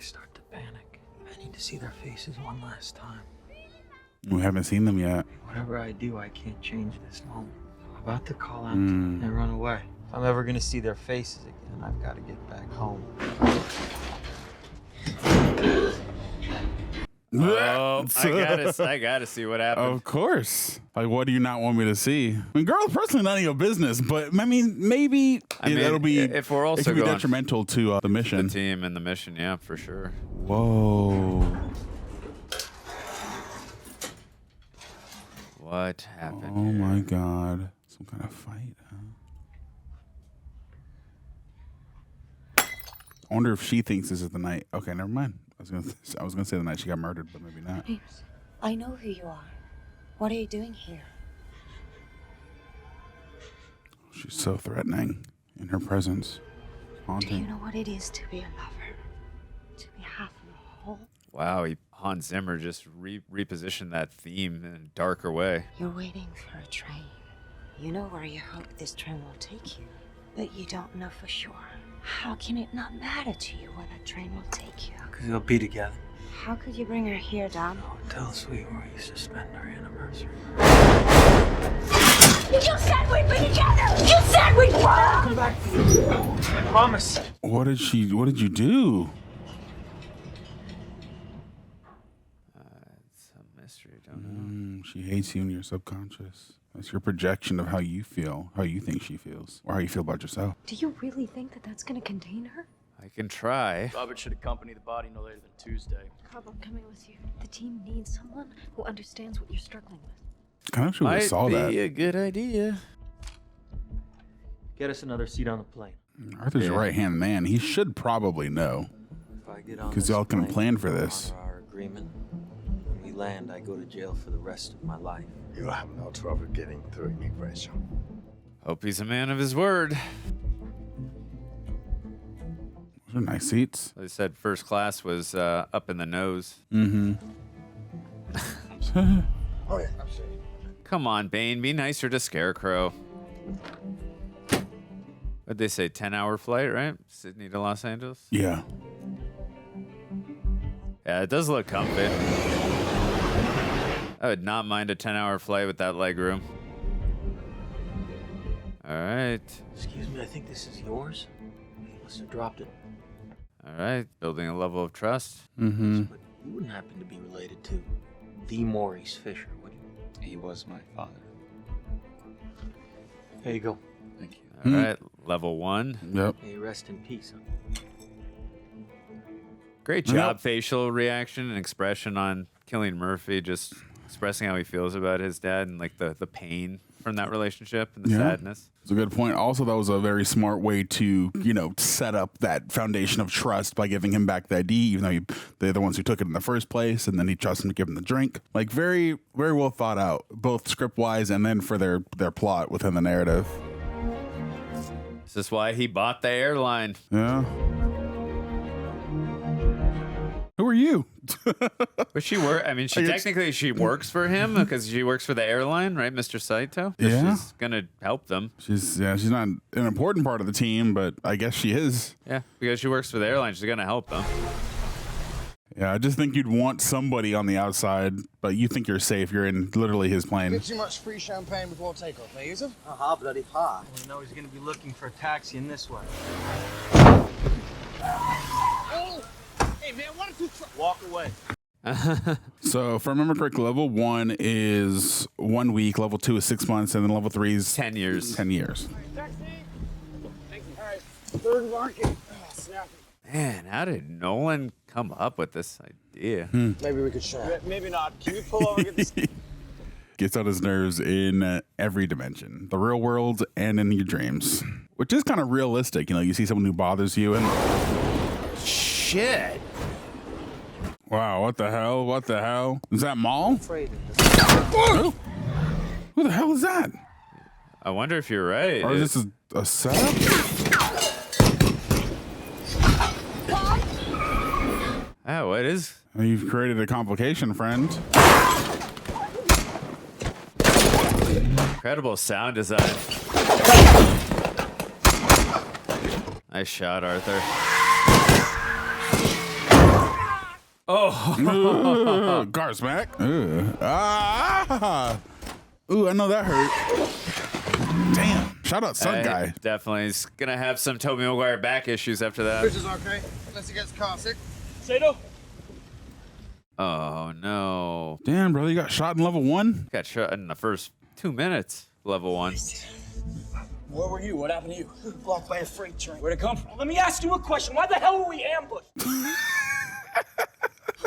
start to panic. I need to see their faces one last time. We haven't seen them yet. Whatever I do, I can't change this moment. I'm about to call out and run away. If I'm ever gonna see their faces again, I've got to get back home. Oh, I gotta see what happens. Of course. Like, what do you not want me to see? I mean, girl, personally, none of your business, but I mean, maybe it'll be. If we're also it could be going detrimental to the mission, the team, and the mission, yeah, for sure. Whoa. What happened? Oh my God! Some kind of fight, huh? I wonder if she thinks this is the night. Okay, never mind. I was gonna say the night she got murdered, but maybe not. Eames, I know who you are. What are you doing here? She's so threatening in her presence. Do Haunting. you know what it is to be a lover? To be half of a whole? Wow, Hans Zimmer just repositioned that theme in a darker way. You're waiting for a train. You know where you hope this train will take you, but you don't know for sure. How can it not matter to you where that train will take you? Because they'll be together. How could you bring her here, Dom? Tell us where we used to spend our anniversary. You said we'd be together! You said we'd come back for you. I promise. What did you do? It's a mystery, don't know. She hates you in your subconscious. That's your projection of how you feel, how you think she feels, or how you feel about yourself. Do you really think that that's going to contain her? I can try. Robert should accompany the body no later than Tuesday. Cobb, I'm coming with you. The team needs someone who understands what you're struggling with. Kind of sure we saw that. Might be a good idea. Get us another seat on the plane. Arthur's your right-hand man. He should probably know. If I get on Because this y'all can plane, plan for this. honor our agreement. When we land, I go to jail for the rest of my life. You have no trouble getting through immigration. Hope he's a man of his word. Those are nice seats. They said first class was up in the nose. Mm-hmm. Oh yeah, absolutely. Come on, Bane. Be nicer to Scarecrow. What'd they say? 10-hour flight, right? Sydney to Los Angeles? Yeah. Yeah, it does look comfy. I would not mind a 10-hour flight with that leg room. All right. Excuse me, I think this is yours. You must have dropped it. All right. Building a level of trust. Mm-hmm. But you wouldn't happen to be related to the Maurice Fischer, would you? He was my father. There you go. Thank you. All right. Level 1. Yep. May you rest in peace. Huh? Great job. Facial reaction and expression on Cillian Murphy, just expressing how he feels about his dad and like the pain from that relationship and the sadness. It's a good point. Also, that was a very smart way to, set up that foundation of trust by giving him back the ID, even though they're the ones who took it in the first place, and then he trusts him to give him the drink. Like, very, very well thought out, both script-wise and then for their plot within the narrative. Is this why he bought the airline? Yeah. Who are you? But she technically she works for him because she works for the airline, right, Mr. Saito? Yeah. She's gonna help them. She's not an important part of the team, but I guess she is. Yeah, because she works for the airline, she's gonna help them. Yeah, I just think you'd want somebody on the outside, but you think you're safe. You're in literally his plane. Get too much free champagne before takeoff, eh, Yusuf? Aha, bloody ha. We know he's gonna be looking for a taxi in this way. Hey man, why don't you walk away? So, if I remember correctly, level 1 is 1 week, level 2 is 6 months, and then level 3 is 10 years. 10 years. Taxi! Thank you. All right, third market. Snappy. Man, how did Nolan come up with this idea? Maybe we could share. Maybe not. Can you pull over and get this? Gets on his nerves in every dimension, the real world and in your dreams, which is kind of realistic. You see someone who bothers you and... Shit! Wow, what the hell? What the hell? Is that Mal? Oh! Who the hell is that? I wonder if you're right. Or is this a setup? Oh, what is? You've created a complication, friend. Incredible sound design. Nice shot, Arthur. Oh. Gar smack. Ooh, I know that hurt. Damn. Shout out Sun Guy. Definitely. He's going to have some Tobey Maguire back issues after that. Fisher's okay, unless he gets car sick. Saito? Oh, no. Damn, brother, you got shot in level 1? Got shot in the first 2 minutes, level 1. Where were you? What happened to you? Blocked by a freight train. Where'd it come from? Let me ask you a question. Why the hell were we ambushed? How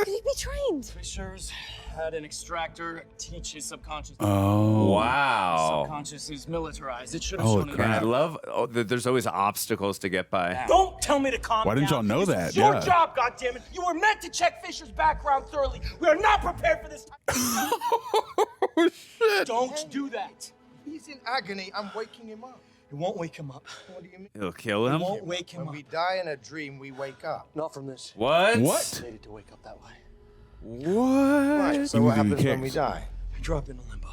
could he be trained? Fisher's had an extractor teach his subconscious. Oh. Wow. Subconscious is militarized. It should have Holy shown And I it. love, there's always obstacles to get by. Don't tell me to calm down. Why didn't y'all know This that? was your Yeah. job, goddammit. You were meant to check Fisher's background thoroughly. We are not prepared for this. Oh, shit. Don't do that. He's in agony. I'm waking him up. It won't wake him up. What do you mean? It'll kill It him? won't wake him When up. we die in a dream, we wake up. Not from this. What? What? Needed to wake up that way. What? Right, so You what mean happens when kicks. we die? Drop into limbo.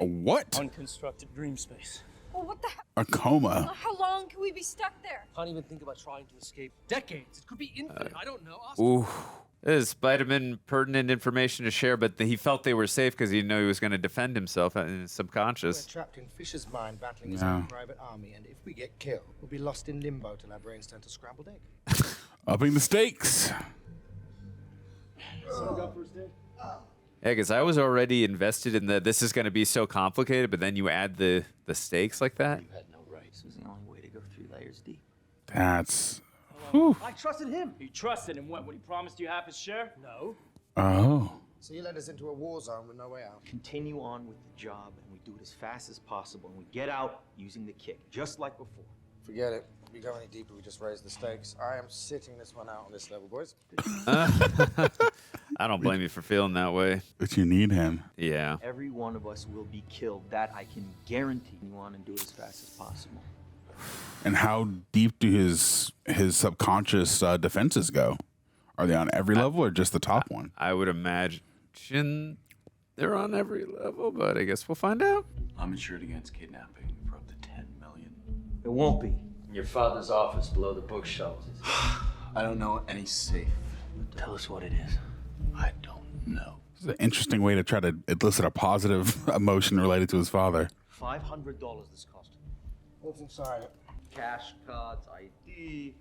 A what? Unconstructed dream space. Well, what the hell? A coma. How long can we be stuck there? Can't even think about trying to escape. Decades. It could be infinite. I don't know. Ask Ooh. This might have been pertinent information to share, but he felt they were safe because he knew he was going to defend himself in his We're subconscious. trapped in Fisher's mind, battling his Yeah. own private army, and if we get killed, we'll be lost in limbo till our brains turn to scrambled egg. Upping the stakes. Yeah, because I was already invested in this is going to be so complicated, but then you add the stakes like that. You had no right. This was the only way to go 3 layers deep. That's. I trusted him. You trusted him when he promised you half his share? No. Oh. So you led us into a war zone with no way out. Continue on with the job, and we do it as fast as possible, and we get out using the kick, just like before. Forget it. If we go any deeper, we just raise the stakes. I am sitting this one out on this level, boys. I don't blame you for feeling that way. But you need him. Yeah. Every one of us will be killed. That I can guarantee. You on and do it as fast as possible. And how deep do his subconscious defenses go? Are they on every level or just the top one? I would imagine they're on every level, but I guess we'll find out. I'm insured against kidnapping for up to $10 million. It won't be. Your father's office below the bookshelves. I don't know any safe. Tell us what it is. I don't know. This is an interesting way to try to elicit a positive emotion related to his father. $500 this cost. What's inside it? Cash, cards, ID,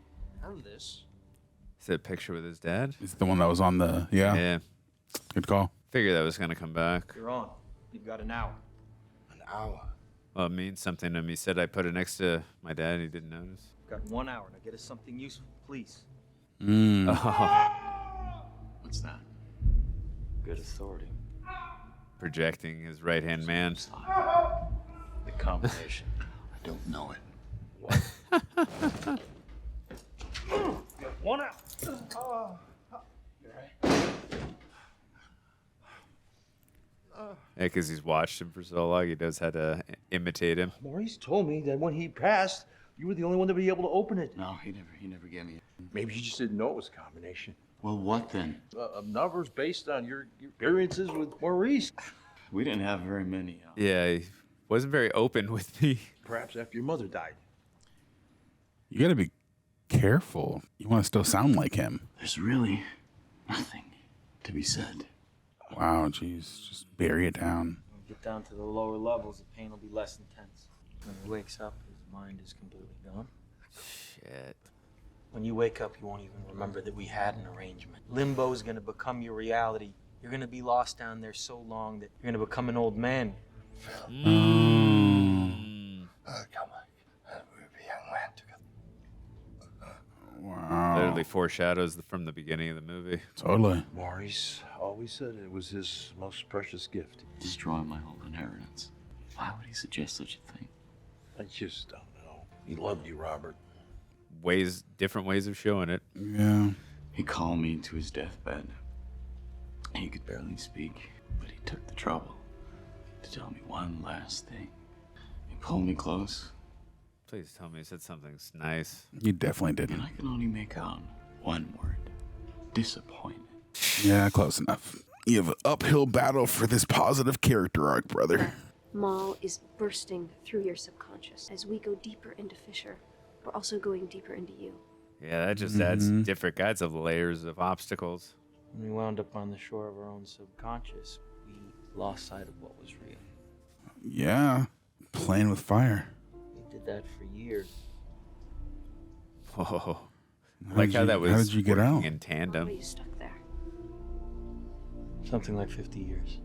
and this. Is that a picture with his dad? Is it the one that was on the... Yeah. Yeah. Good call. Figured that was going to come back. You're on. You've got an hour. An hour? Well, it means something to me. He said I put it next to my dad and he didn't notice. You've got 1 hour. Now get us something useful, please. What's that? Good authority. Projecting his right-hand man. The combination. I don't know it. 1 hour. Yeah, because he's watched him for so long, he knows how to imitate him. Maurice told me that when he passed, you were the only one to be able to open it. No, he never gave me it. Maybe you just didn't know it was a combination. Well, what then? Numbers based on your experiences with Maurice. We didn't have very many. Yeah, he wasn't very open with me. Perhaps after your mother died. You got to be careful. You want to still sound like him. There's really nothing to be said. Wow, jeez. Just bury it down. When we get down to the lower levels, the pain will be less intense. When he wakes up, his mind is completely gone. Shit. When you wake up, you won't even remember that we had an arrangement. Limbo is going to become your reality. You're going to be lost down there so long that you're going to become an old man. Come on. We'll be young men together. Wow. Literally foreshadows from the beginning of the movie. Totally. Maurice always said it was his most precious gift. Destroy my whole inheritance. Why would he suggest such a thing? I just don't know. He loved you, Robert. Different ways of showing it. Yeah. He called me to his deathbed. He could barely speak, but he took the trouble to tell me one last thing. He pulled me close. Please tell me he said something nice. You definitely didn't. And I can only make out one word. Disappointed. Yeah, close enough. You have an uphill battle for this positive character arc, brother. Mal is bursting through your subconscious. As we go deeper into Fischer, we're also going deeper into you. Yeah, that just adds different kinds of layers of obstacles. When we wound up on the shore of our own subconscious, we lost sight of what was real. Yeah, playing with fire. We did that for years. Whoa. Like how that was how did you get out? in tandem. Why were you stuck there? Something like 50 years.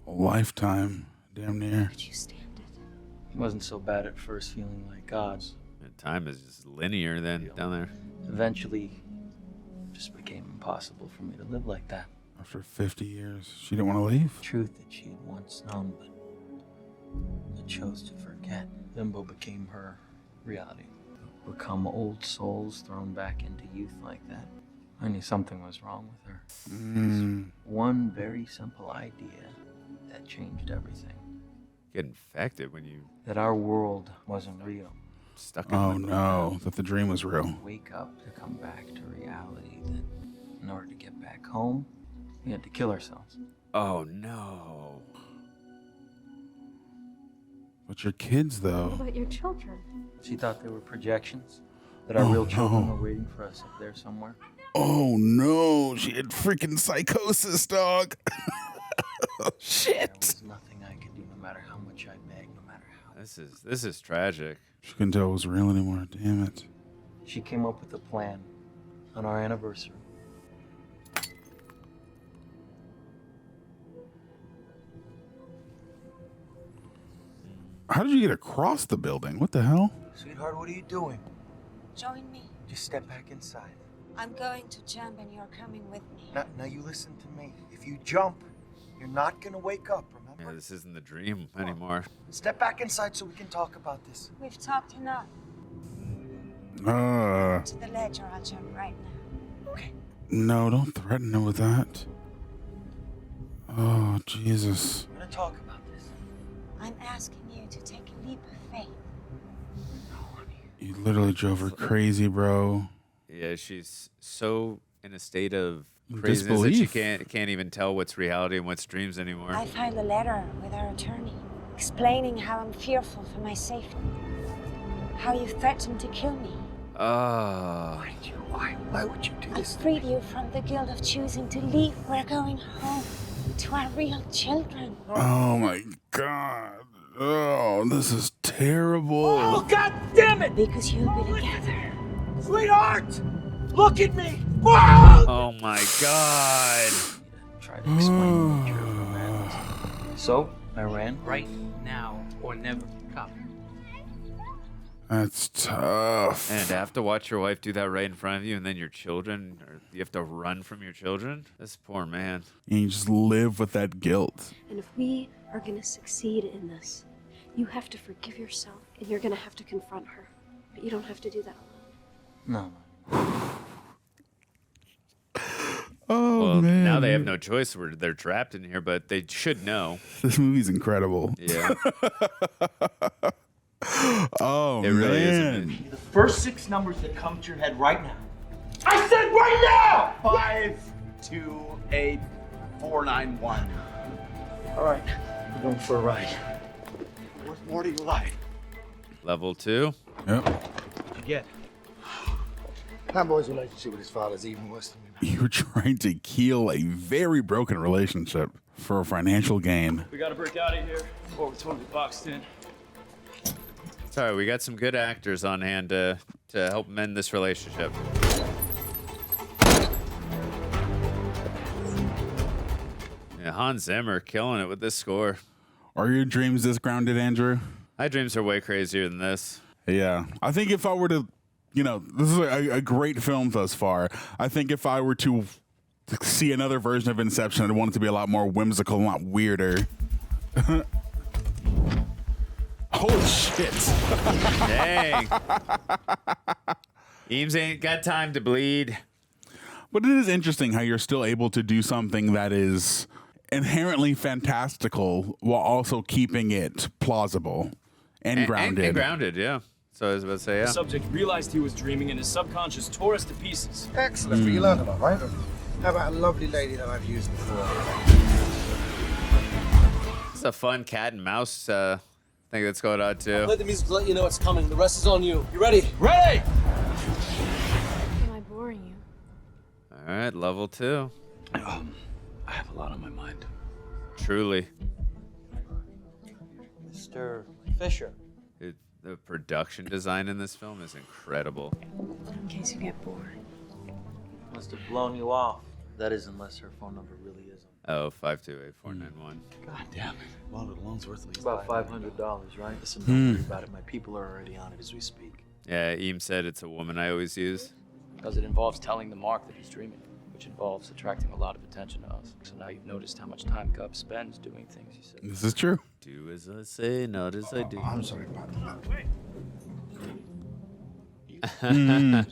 A lifetime, damn near. Could you stand it? It wasn't so bad at first, feeling like gods. And time is just linear then down there. Eventually, it just became impossible for me to live like that. After 50 years, she didn't want to leave. Truth that she had once known, but chose to forget. Limbo became her reality. Become old souls thrown back into youth like that. I knew something was wrong with her. One very simple idea that changed everything. Get infected when you... That our world wasn't real. Stuck in Oh limbo. no, that the dream was real. Wake up to come back to reality. That in order to get back home, we had to kill ourselves. Oh no. But your kids, What though. about your children? She thought they were projections. That our real children were waiting for us up there somewhere. Oh no, she had freaking psychosis, dog. Shit. There was nothing I could do, no matter how much I begged, no matter how. This is tragic. She couldn't tell it was real anymore. Damn it. She came up with a plan on our anniversary. How did you get across the building? What the hell? Sweetheart, what are you doing? Join me. Just step back inside. I'm going to jump and you're coming with me. Now you listen to me. If you jump, you're not gonna wake up, remember? Yeah, this isn't the dream anymore. Step back inside so we can talk about this. We've talked enough. To the ledge or I'll jump right now. Okay. No, don't threaten her with that. Oh, Jesus. We're gonna talk about this. I'm asking you to take a leap of faith. You literally drove her crazy, bro. Yeah, she's so in a state of craziness that she can't even tell what's reality and what's dreams anymore. I filed a letter with our attorney explaining how I'm fearful for my safety. How you threatened to kill me. Why would you do I this? freed you from the guilt of choosing to leave. We're going home to our real children. Oh my God. Oh, this is terrible. Oh, God damn it! Because you'll be together. Sweetheart! Look at me! Oh my God. Try to explain the nature of her madness. So, I ran. Right now or never. Copy. That's tough. And to have to watch your wife do that right in front of you, and then your children, or you have to run from your children. This poor man. And you just live with that guilt. And if we are going to succeed in this, you have to forgive yourself, and you're going to have to confront her. But you don't have to do that alone. No. Oh, Well, man. now they have no choice. They're trapped in here, but they should know. This movie's incredible. Yeah. Oh, It really is man. amazing. The first 6 numbers that come to your head right now. I said right now! 528491. All right, we're going for a ride. What more do you like? Level 2. Yep. What'd you get? That boy's relationship with his father is even worse than me. You were trying to keel a very broken relationship for a financial gain. We gotta break out of here before we're totally boxed in. Sorry, we got some good actors on hand to help mend this relationship. Yeah, Hans Zimmer killing it with this score. Are your dreams this grounded, Andrew? My dreams are way crazier than this. Yeah. I think if I were to, this is a great film thus far. I think if I were to see another version of Inception, I'd want it to be a lot more whimsical, a lot weirder. Holy shit. Dang. Eames ain't got time to bleed. But it is interesting how you're still able to do something that is inherently fantastical while also keeping it plausible and grounded. And grounded, yeah. So I was about to say, The yeah. subject realized he was dreaming and his subconscious tore us to pieces. Excellent, but you learned a lot, right? How about a lovely lady that I've used before? It's a fun cat and mouse thing that's going on too. Let the music let you know it's coming. The rest is on you. You ready? Ready! right, level 2. I have a lot on my mind. Truly. Mr. Fischer. The production design in this film is incredible. In case you get bored. Must have blown you off. That is, unless her phone number really isn't. Oh, 528-491. God damn it. Well, the loan's worth at least About $500, right? Listen, don't worry about it. My people are already on it as we speak. Yeah, Eames said it's a woman I always use. Because it involves telling the mark that he's dreaming, which involves attracting a lot of attention to us. So now you've noticed how much time Cobb spends doing things he said. This is true. Do as I say, not as I do. I'm sorry about that. Mm.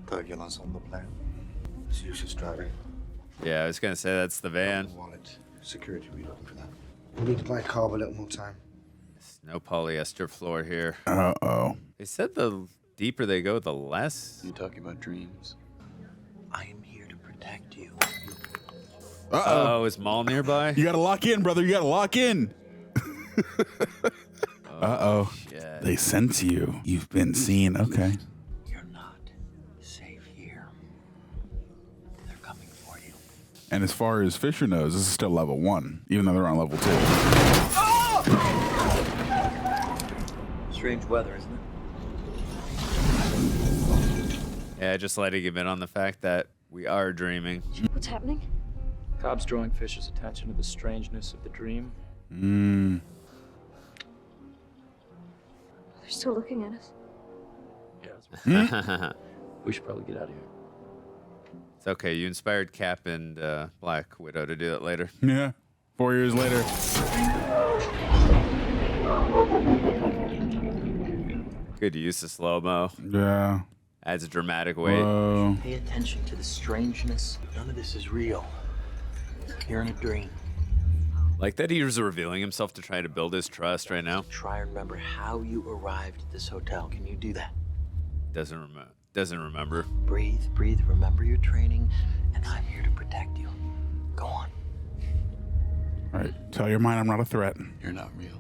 Turbulence on the plane. It's Yusuf's driving. Yeah, I was gonna say that's the van. Wallet. Security, we looking for that. We need to buy Cobb a little more time. There's no polyester floor here. Uh-oh. They said the deeper they go, the less. You talking about dreams? I am here to protect you. Uh-oh. Oh, is Mal nearby? You gotta lock in, brother. You gotta lock in. Uh-oh. Shit. They sense you. You've been seen. Okay. You're not safe here. They're coming for you. And as far as Fischer knows, this is still level 1, even though they're on level 2. Strange weather, isn't it? Yeah, just letting him in on the fact that we are dreaming. What's happening? Cobb's drawing Fisher's attention to the strangeness of the dream. Mm. They're still looking at us. Yeah, we should probably get out of here. It's okay. You inspired Cap and Black Widow to do that later. Yeah. 4 years later. Good use of slow-mo. Yeah. Adds a dramatic weight. Whoa. Pay attention to the strangeness. None of this is real. You're in a dream. Like that he was revealing himself to try to build his trust right now. Try and remember how you arrived at this hotel. Can you do that? Doesn't remember. Breathe, breathe. Remember your training, and I'm here to protect you. Go on. All right. Tell your mind I'm not a threat. You're not real.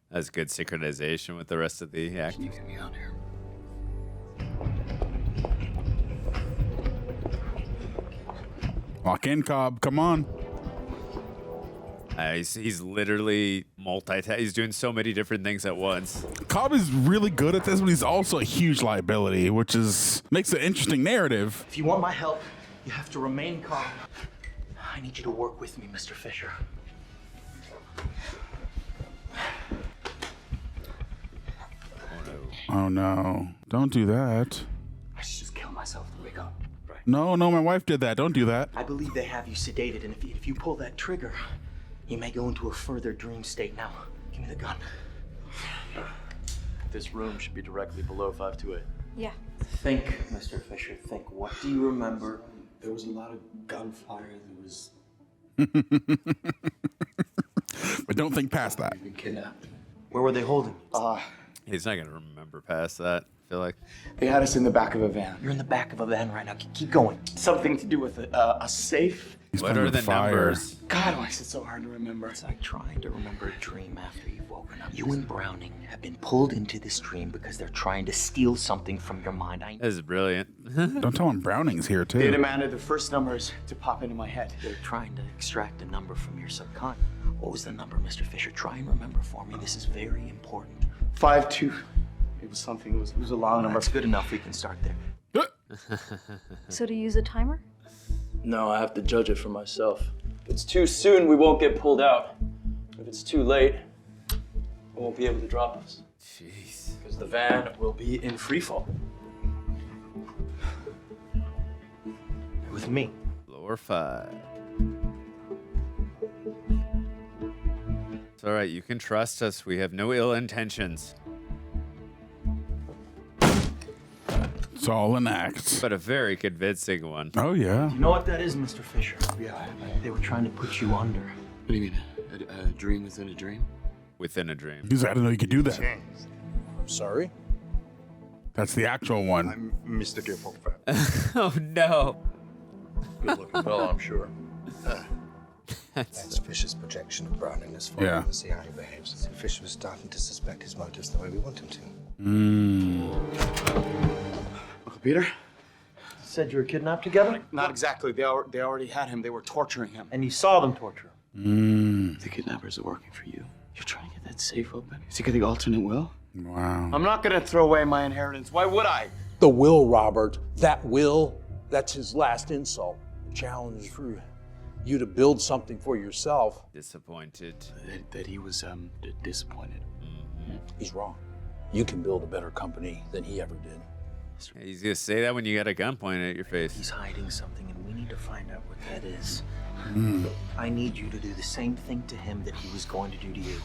That's good synchronization with the rest of the actors. Can you get me out here? Lock in, Cobb. Come on. He's literally he's doing so many different things at once. Cobb is really good at this, but he's also a huge liability, which makes an interesting narrative. If you want my help, you have to remain calm. I need you to work with me, Mr. Fischer. Oh no. Don't do that. I should just kill myself to wake up. Right. No, my wife did that. Don't do that. I believe they have you sedated, and if you pull that trigger, you may go into a further dream state. Now, give me the gun. This room should be directly below 528. Yeah. Think, Mr. Fischer, think. What do you remember? There was a lot of gunfire. There was... But don't think past that. We've been kidnapped. Where were they holding you? He's not gonna remember past that. I feel like They had us in the back of a van. You're in the back of a van right now. Keep going. Something to do with a safe. What are the numbers? God, why is it so hard to remember? It's like trying to remember a dream after you've woken up. You and Browning have been pulled into this dream because they're trying to steal something from your mind. This is brilliant. Don't tell him Browning's here, too. They demanded the first numbers to pop into my head. They're trying to extract a number from your subconscious. What was the number, Mr. Fischer? Try and remember for me. This is very important. 52. It was something. It was a long number. That's good enough. We can start there. So to use a timer? No, I have to judge it for myself. If it's too soon, we won't get pulled out. If it's too late, they won't be able to drop us. Jeez. Because the van will be in free fall. With me. Floor 5. It's all right. You can trust us. We have no ill intentions. It's all an act. But a very convincing one. Oh, yeah. You know what that is, Mr. Fischer? Yeah. They were trying to put you under. What do you mean? A dream within a dream? Within a dream. He's like, I didn't know you could do that. I'm sorry? That's the actual one. I'm Mr. Gilport. Oh, no. Good looking fellow, I'm sure. That's Fisher's projection of Brown in this form. Yeah. To see how he behaves. See, Fisher was starting to suspect his motives the way we want him to. Uncle Peter? Said you were kidnapped together? Not exactly. They already had him. They were torturing him. And you saw them torture him. The kidnappers are working for you. You're trying to get that safe open? Is he got the alternate will? Wow. I'm not gonna throw away my inheritance. Why would I? The will, Robert, that will, that's his last insult. The challenge for you to build something for yourself. Disappointed. That he was disappointed. He's wrong. You can build a better company than he ever did. He's gonna say that when you got a gun pointed at your face. He's hiding something, and we need to find out what that is. I need you to do the same thing to him that he was going to do to you.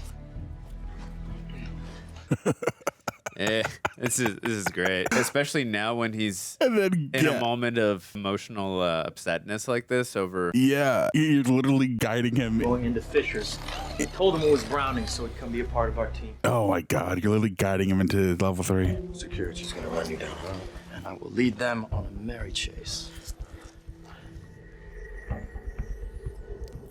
This is great, especially now when he's And then, in a moment of emotional upsetness like this over. Yeah, you're literally guiding him. Going into Fisher's. I told him it was Browning so he'd come be a part of our team. Oh my God, you're literally guiding him into level 3. Security's gonna run you down. And I will lead them on a merry chase.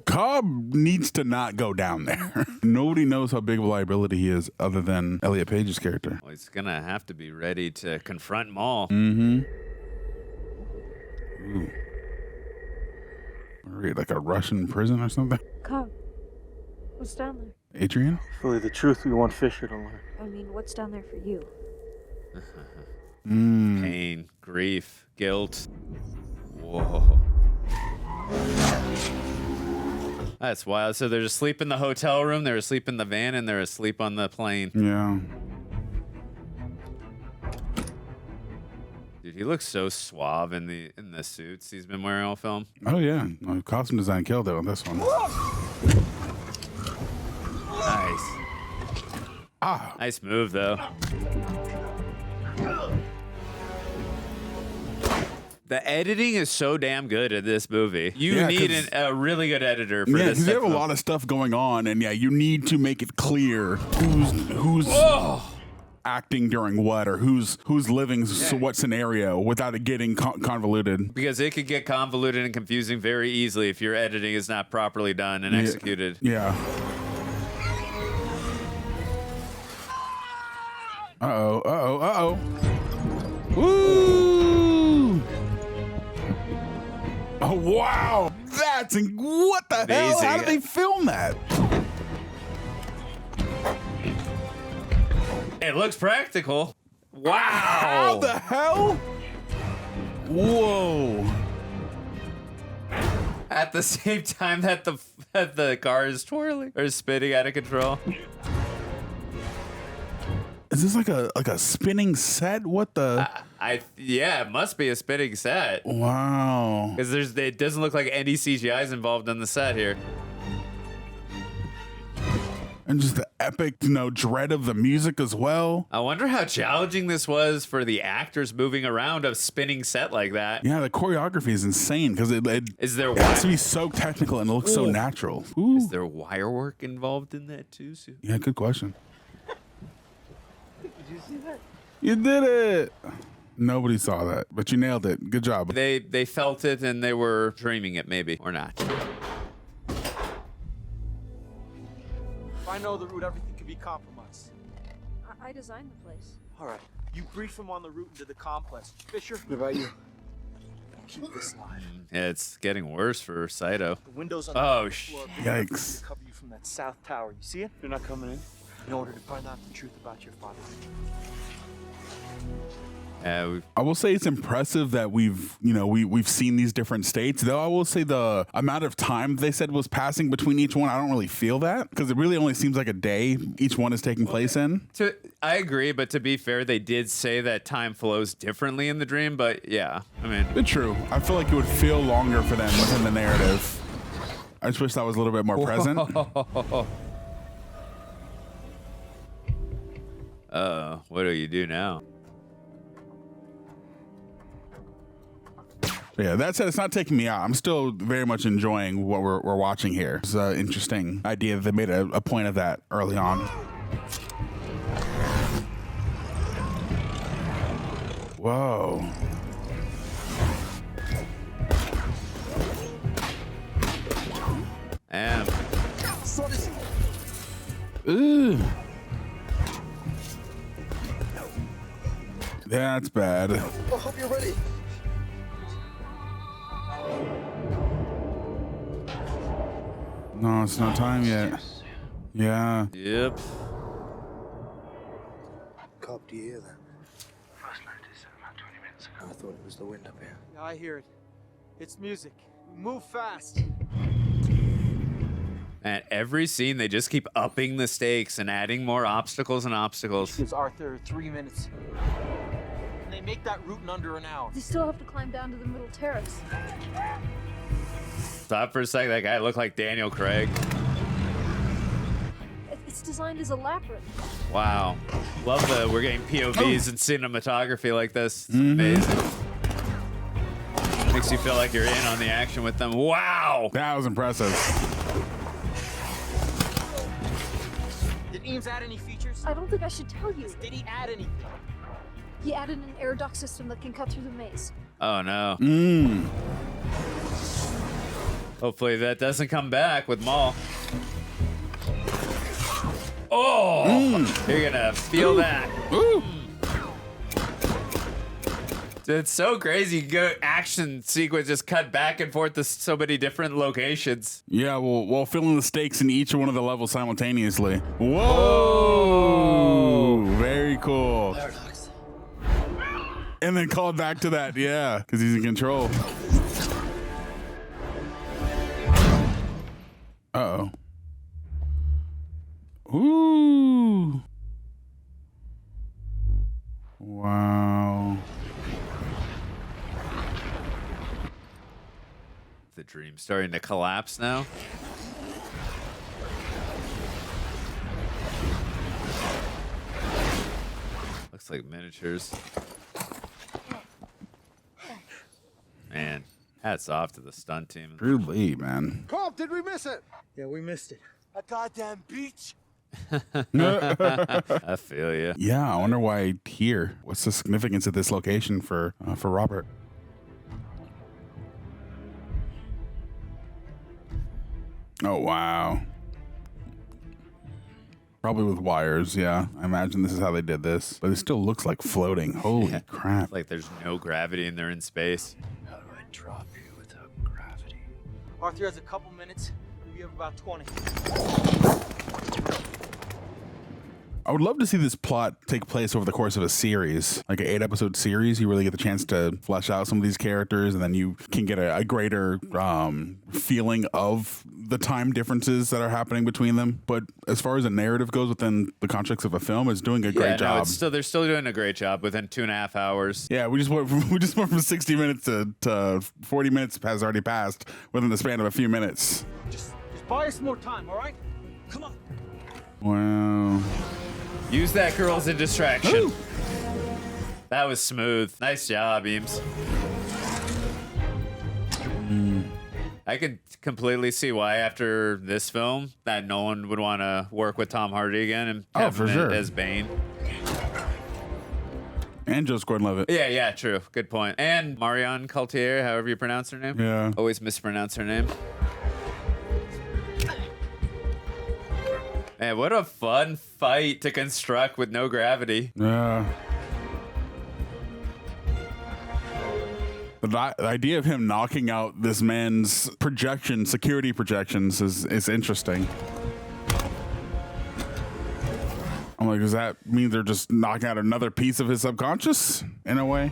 Cobb needs to not go down there. Nobody knows how big of a liability he is other than Elliot Page's character. Well, he's gonna have to be ready to confront Mal. Ooh. Like a Russian prison or something? Cobb, what's down there? Adrian? Really, the truth we want Fisher to learn. I mean, what's down there for you? Pain, grief, guilt. Whoa. That's wild. So they're asleep in the hotel room, they're asleep in the van, and they're asleep on the plane. Yeah. Dude, he looks so suave in the suits he's been wearing all film. Oh yeah. Well, costume design killed it on this one. Nice. Nice move though. The editing is so damn good in this movie. You need a really good editor for this. Yeah, because you have a lot of stuff going on, and yeah, you need to make it clear who's acting during what, or who's living what scenario without it getting convoluted. Because it could get convoluted and confusing very easily if your editing is not properly done and executed. Yeah. Uh-oh. Woo! Oh, wow. What the hell? How did they film that? It looks practical. Wow. How the hell? Whoa. At the same time that the car is twirling or spinning out of control. Is this like a spinning set? What the? Yeah, it must be a spinning set. Wow. Because it doesn't look like any CGI is involved on the set here. And just the epic, dread of the music as well. I wonder how challenging this was for the actors moving around a spinning set like that. Yeah, the choreography is insane because it has to be so technical and it looks so natural. Ooh. Is there wire work involved in that too? Yeah, good question. Did you see that? You did it. Nobody saw that, but you nailed it. Good job. They felt it and they were dreaming it, maybe, or not. If I know the route, everything could be compromised. I designed the place. All right. You brief him on the route into the complex. Fisher, what about you? Keep this live. Yeah, it's getting worse for Saito. The windows on the shit. floor Yikes. cover you from that south tower. You see it? You're not coming in. In order to find out the truth about your father. I will say it's impressive that we've seen these different states. Though I will say the amount of time they said was passing between each one, I don't really feel that because it really only seems like a day each one is taking place in. I agree, but to be fair, they did say that time flows differently in the dream. But yeah, I mean, it's true. I feel like it would feel longer for them within the narrative. I just wish that was a little bit more present. What do you do now? Yeah, that said, it's not taking me out. I'm still very much enjoying what we're watching here. It's an interesting idea that they made a point of that early on. Whoa. Ugh. That's bad. I hope you're ready. No, it's not time yet. Yeah. Yep. Cobb, do you hear that? First notice about 20 minutes ago. I thought it was the wind up here. Yeah, I hear it. It's music. Move fast. And every scene, they just keep upping the stakes and adding more obstacles and obstacles. Gives Arthur 3 minutes. And they make that route in under an hour. They still have to climb down to the middle terrace. Stop for a second. That guy looked like Daniel Craig. It's designed as a labyrinth. Wow. Love that we're getting POVs and cinematography like this. It's amazing. Makes you feel like you're in on the action with them. Wow. That was impressive. Did Eames add any features? I don't think I should tell you. Did he add anything? He added an air duct system that can cut through the maze. Oh, no. Hopefully that doesn't come back with Mal. Oh! You're gonna feel that. It's so crazy. You go action sequence, just cut back and forth to so many different locations. Yeah, well, while filling the stakes in each one of the levels simultaneously. Whoa! Very cool. And then called back to that, yeah, because he's in control. Uh-oh. Ooh. Wow. The dream's starting to collapse now. Looks like miniatures. Man, hats off to the stunt team. Truly, man. Cobb, did we miss it? Yeah, we missed it. A goddamn beach. I feel you. Yeah, I wonder why here. What's the significance of this location for Robert? Oh, wow. Probably with wires, yeah. I imagine this is how they did this. But it still looks like floating. Holy crap. Like there's no gravity and they're in space. How do I drop you without gravity? Arthur has a couple minutes. We have about 20. I would love to see this plot take place over the course of a series, like an 8-episode series. You really get the chance to flesh out some of these characters, and then you can get a greater feeling of the time differences that are happening between them. But as far as a narrative goes within the context of a film, it's doing a great job. It's still, they're still doing a great job within 2.5 hours. Yeah, we just went from 60 minutes to 40 minutes has already passed within the span of a few minutes. Just buy us more time, all right? Come on. Wow. Use that girl as a distraction. Ooh. That was smooth. Nice job, Eames. I could completely see why after this film that Nolan would want to work with Tom Hardy again and have him as Bane. And Joseph Gordon-Levitt. Yeah, true. Good point. And Marion Cotillard, however you pronounce her name. Yeah. Always mispronounce her name. Man, what a fun fight to construct with no gravity. Yeah. The idea of him knocking out this man's security projections is interesting. I'm like, does that mean they're just knocking out another piece of his subconscious in a way?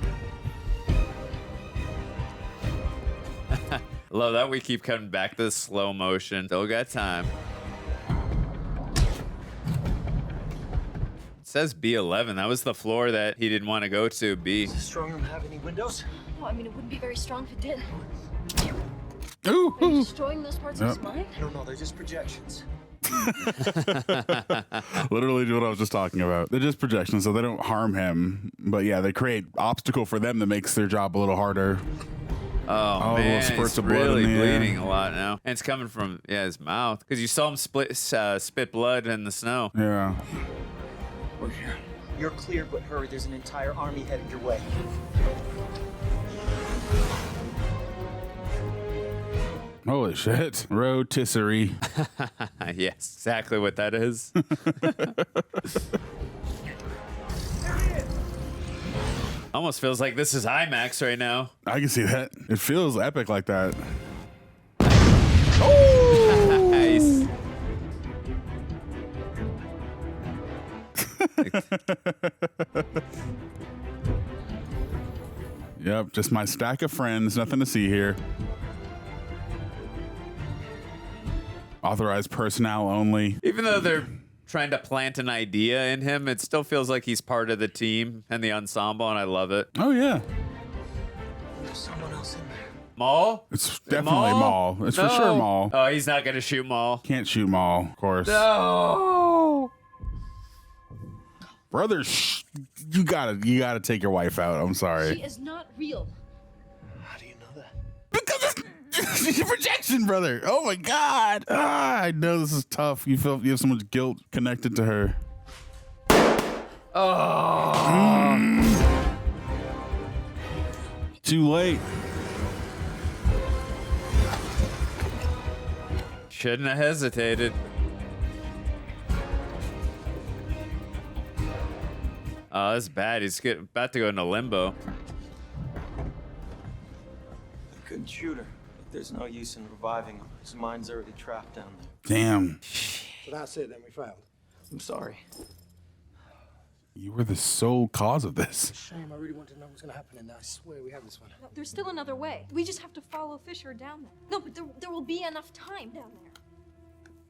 Love that we keep coming back to the slow motion. Still got time. It says B11. That was the floor that he didn't want to go to. B. Does this strong room have any windows? Well, I mean, it wouldn't be very strong if it did. Ooh. Are you destroying those parts of his mind? No, they're just projections. Literally what I was just talking about. They're just projections, so they don't harm him. But yeah, they create obstacle for them that makes their job a little harder. Oh man, spurts he's of blood really in the air. bleeding a lot now. And it's coming from, his mouth. Because you saw him spit blood in the snow. Yeah. We're here. You're clear, but hurry. There's an entire army headed your way. Holy shit. Rotisserie. Yes, exactly what that is. Almost feels like this is IMAX right now. I can see that. It feels epic like that. Oh! Nice. Yep, just my stack of friends. Nothing to see here. Authorized personnel only. Even though they're trying to plant an idea in him, it still feels like he's part of the team and the ensemble, and I love it. Oh, yeah. There's someone else in there. Maul? It's definitely Maul. It's for sure Maul. Oh, he's not going to shoot Maul. Can't shoot Maul, of course. No! Brother, you gotta take your wife out. I'm sorry. She is not real. How do you know that? Because projection, brother. Oh my God. I know this is tough. You have so much guilt connected to her. Oh. Too late. Shouldn't have hesitated. Oh, that's bad. He's about to go into limbo. I couldn't shoot her. But there's no use in reviving him. His mind's already trapped down there. Damn. So that's it, then we failed. I'm sorry. You were the sole cause of this. Shame, I really wanted to know what's gonna happen in there. I swear we have this one. No, there's still another way. We just have to follow Fischer down there. No, but there will be enough time down there.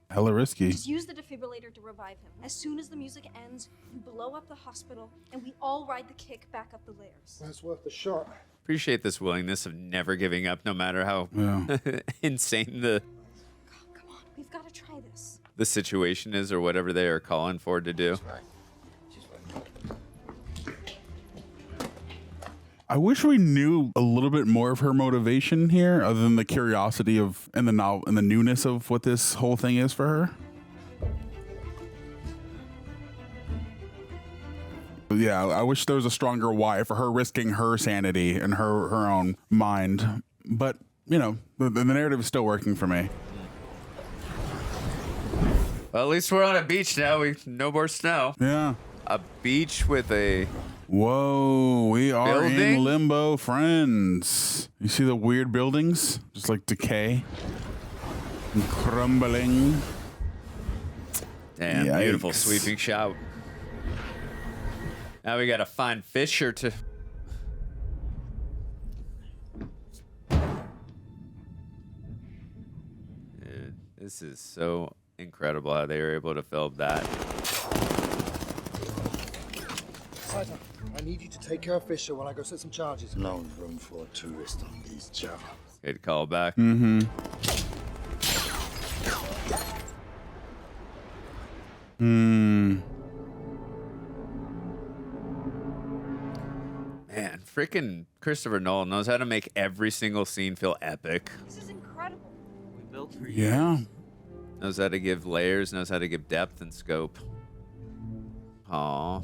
Hella risky. Just use the defibrillator to revive him. As soon as the music ends, you blow up the hospital, and we all ride the kick back up the layers. That's worth the shot. Appreciate this willingness of never giving up, no matter how insane the Come on, we've got to try this. situation is or whatever they are calling for to do. I wish we knew a little bit more of her motivation here, other than the curiosity of and the newness of what this whole thing is for her. But yeah, I wish there was a stronger why for her risking her sanity and her own mind. But you know, the narrative is still working for me. Well, at least we're on a beach now. No more snow. Yeah. A beach with a... Whoa, we are building? in limbo, friends. You see the weird buildings? Just like decay and crumbling. Damn, Yikes. beautiful sweeping shot. Now we gotta find Fischer to... Dude, this is so incredible how they were able to film that. Saito, I need you to take care of Fischer while I go set some charges. No room for a tourist on these jobs. Good call back. Mm-hmm. Man, freaking Christopher Nolan knows how to make every single scene feel epic. This is incredible. We built for Yeah. Knows how to give layers, knows how to give depth and scope. Aw.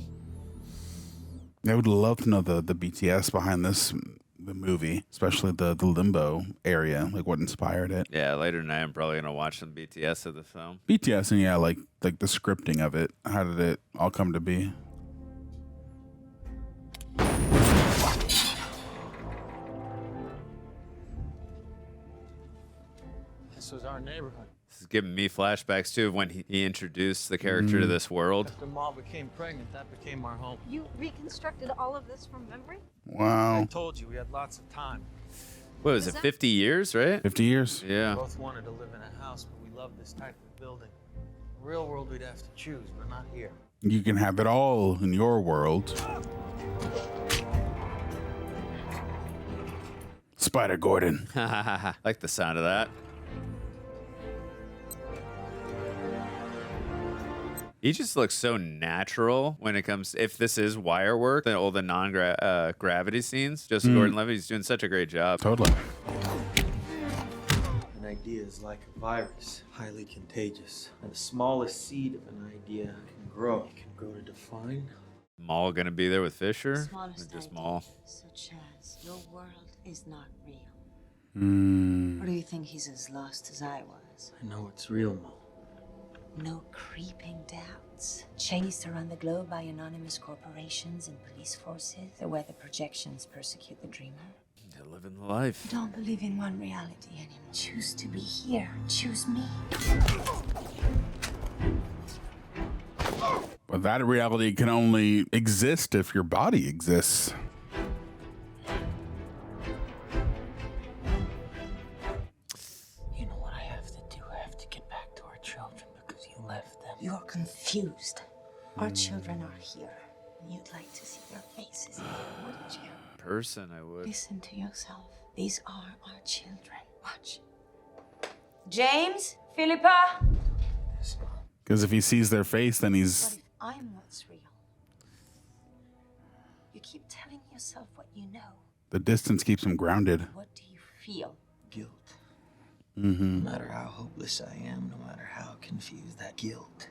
I would love to know the BTS behind the movie, especially the limbo area, like what inspired it. Yeah, later tonight I'm probably gonna watch some BTS of the film. BTS and yeah, like the scripting of it. How did it all come to be? This was our neighborhood. This is giving me flashbacks too of when he introduced the character to this world. After Mom became pregnant, that became our home. You reconstructed all of this from memory? Wow. I told you we had lots of time. What was it, 50 years, right? 50 years. Yeah. We both wanted to live in a house, but we love this type of building. In the real world, we'd have to choose, but not here. You can have it all in your world. Spider Gordon. Like the sound of that. He just looks so natural when it comes, if this is wire work, all the non-gravity scenes. Just Gordon-Levitt, he's doing such a great job. Totally. An idea is like a virus, highly contagious. And the smallest seed of an idea can grow. It can grow to define. Maul gonna be there with Fischer? Smallest Or just idea, Maul? such as your world is not real. Or do you think he's as lost as I was? I know it's real, Mo. No creeping doubts. Chased around the globe by anonymous corporations and police forces. The weather projections persecute the dreamer. They're living the life. Don't believe in one reality anymore. Choose to be here. Choose me. But that reality can only exist if your body exists. You know what I have to do? I have to get back to our children because you left them. You're confused. Our children are here. You'd like to see their faces again, wouldn't you? Person, I would. Listen to yourself. These are our children. Watch. James? Philippa? Because if he sees their face, then he's... What if I'm what's real? You keep telling yourself what you know. The distance keeps him grounded. What do you feel? Guilt. Mm-hmm. No matter how hopeless I am, no matter how confused, that guilt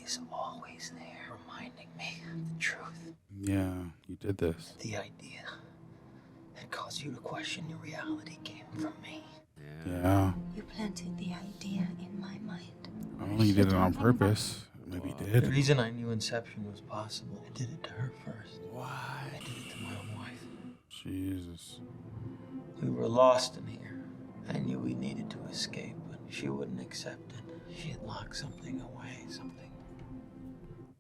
is always there, reminding me of the truth. Yeah, you did this. The idea that caused you to question your reality came from me. Yeah. You planted the idea in my mind. I don't think he did it on purpose. Maybe he did. The reason I knew Inception was possible, I did it to her first. Why? I did it to my own wife. Jesus. We were lost in here. I knew we needed to escape, but she wouldn't accept it. She had locked something away, something.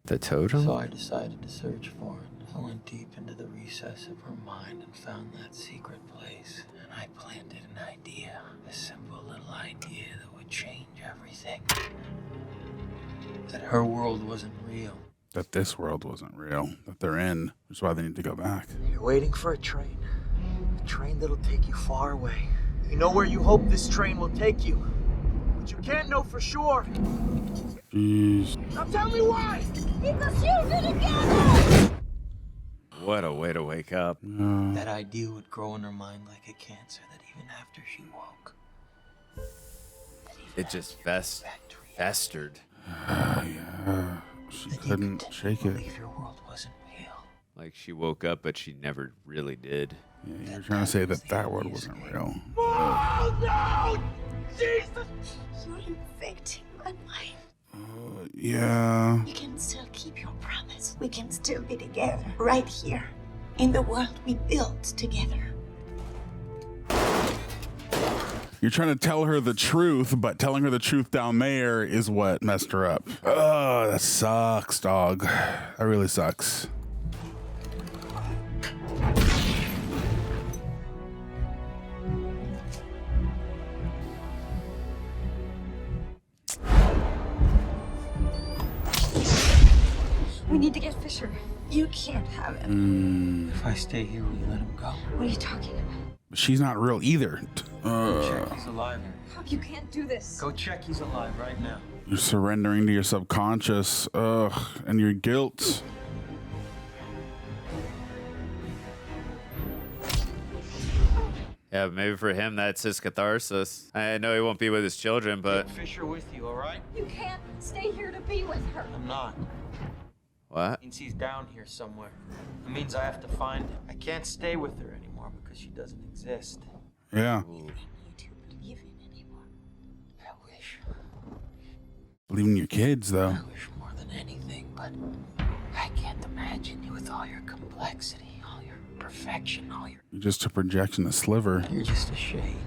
The totem? So I decided to search for it. I went deep into the recess of her mind and found that secret place. And I planted an idea, a simple little idea that would change everything. That her world wasn't real. That this world wasn't real. That they're in. That's why they need to go back. You're waiting for a train that'll take you far away. You know where you hope this train will take you, but you can't know for sure. Jeez. Now tell me why! Because you're together! What a way to wake up. That idea would grow in her mind like a cancer that even after she woke, It just festered. Yeah. She couldn't shake it. your world wasn't real. Like she woke up, but she never really did. Yeah, you're trying to say that that world wasn't real. Oh no! Jesus! You're infecting my mind. Yeah. You can still keep your promise. We can still be together, right here, in the world we built together. You're trying to tell her the truth, but telling her the truth down there is what messed her up. Oh, that sucks, dog. That really sucks. We need to get Fischer. You can't have him. If I stay here, will you let him go? What are you talking about? She's not real either. Check he's alive. Cobb, you can't do this. Go check he's alive right now. You're surrendering to your subconscious, and your guilt. Yeah, maybe for him, that's his catharsis. I know he won't be with his children, but... Take Fischer with you, all right? You can't stay here to be with her. I'm not. What? It means he's down here somewhere. It means I have to find him. I can't stay with her anymore because she doesn't exist. Yeah. I wish. Believe in your kids, though. I wish more than anything, but I can't imagine you with all your complexity, all your perfection, all your... You're just a projection, a sliver. You're just a shade.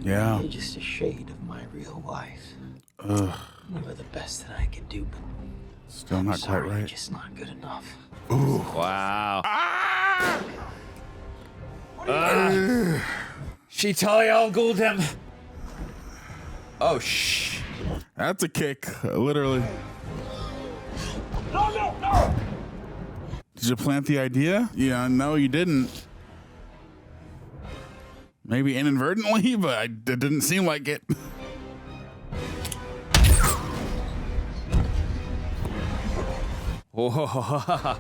Yeah. You're just a shade of my real life. Ugh. You were the best that I could do, but Still not sorry, quite you're right. just not good enough. Ooh. Wow. She tell y'all gold him. Oh, shh. That's a kick, literally. No! Did you plant the idea? Yeah, no, you didn't. Maybe inadvertently, but it didn't seem like it. Whoa.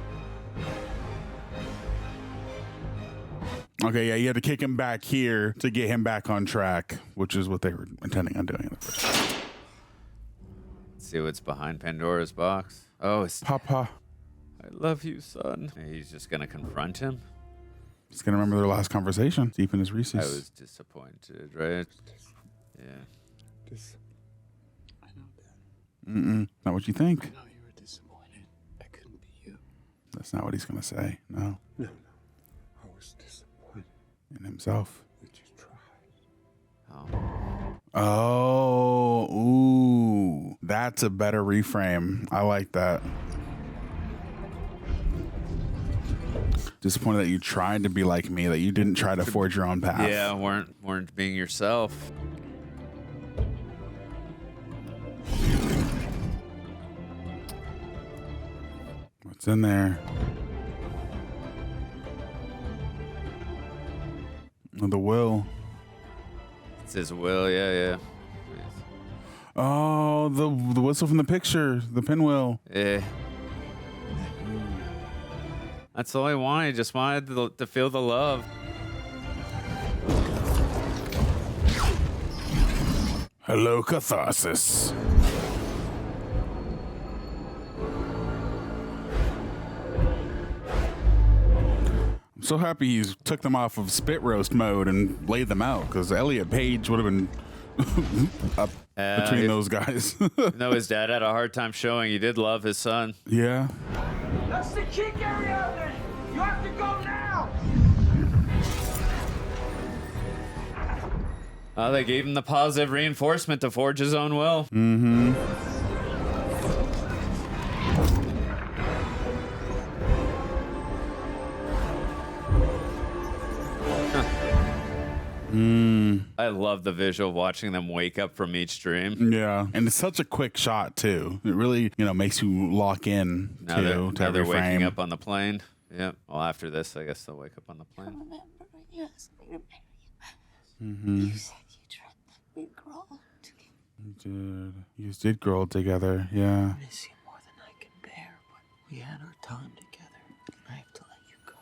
Okay, yeah, you had to kick him back here to get him back on track, which is what they were intending on doing in the first place. Let's see what's behind Pandora's box. Oh, it's Papa. I love you, son. He's just gonna confront him. He's gonna remember their last conversation deep in his Reese's. I was disappointed, right? Yeah. I know that. Not what you think. I know you were disappointed. I couldn't be you. That's not what he's gonna say. No. No. I was disappointed. In himself. That you tried. Oh, ooh. That's a better reframe. I like that. Disappointed that you tried to be like me, that you didn't try to forge your own path. Yeah, weren't being yourself. What's in there? Oh, the will. It's his will, yeah. Oh, the whistle from the picture, the pinwheel. Yeah. That's all I wanted. Just wanted to feel the love. Hello, catharsis. I'm so happy he took them off of spit roast mode and laid them out, because Elliot Page would have been up between those guys. His dad had a hard time showing he did love his son. Yeah. That's the kick, Ariadne! You have to go now! They gave him the positive reinforcement to forge his own will. Mm-hmm. I love the visual of watching them wake up from each dream. Yeah, and it's such a quick shot too. It really, makes you lock in Now to they're every waking frame. up on the plane. Yep. Well, after this, I guess they'll wake up on the plane. You asked me to marry you. Mm-hmm. You said you tried to we grow together. You did grow together. Yeah. I miss you more than I can bear, but we had our time together, and I have to let you go.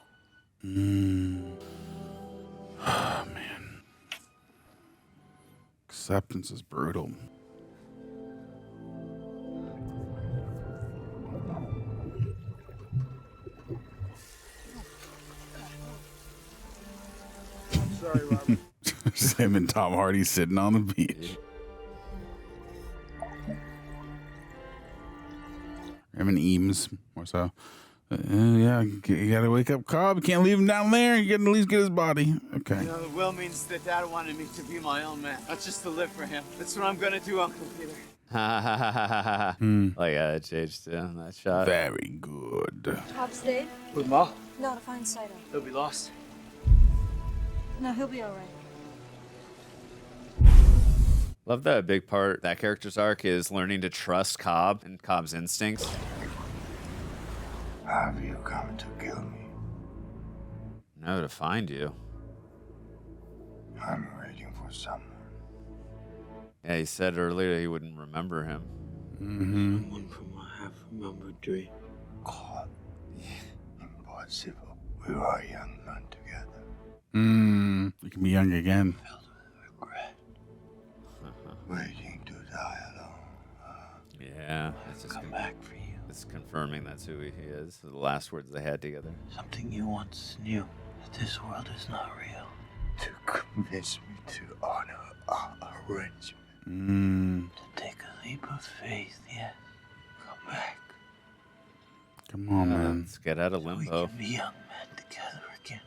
Oh, man. Acceptance is brutal. Sorry, Robert. Just him and Tom Hardy sitting on the beach. Him and Eames, more so. Yeah, you gotta wake up Cobb. You can't leave him down there. You gotta at least get his body. Okay. You know, the will means that Dad wanted me to be my own man, not just to live for him. That's what I'm gonna do, Uncle Peter. Like, I changed that shot. Very good. Cobb stayed? With Ma? No, to find Saito. He'll be lost. No, he'll be all right. Love that a big part, that character's arc is learning to trust Cobb and Cobb's instincts. Have you come to kill me? No, to find you. I'm waiting for someone. Yeah, he said earlier he wouldn't remember him. Mm-hmm. Someone from a half-remembered dream. God. Impossible. We were young men together. You can be young again. Filled with regret. Waiting to die alone. Yeah. It's just come back for you. It's confirming that's who he is. The last words they had together. Something you once knew. That this world is not real. To convince me to honor our arrangement. To take a leap of faith, yes. Come back. Come on, man. Let's get out of We limbo. can be young men together again.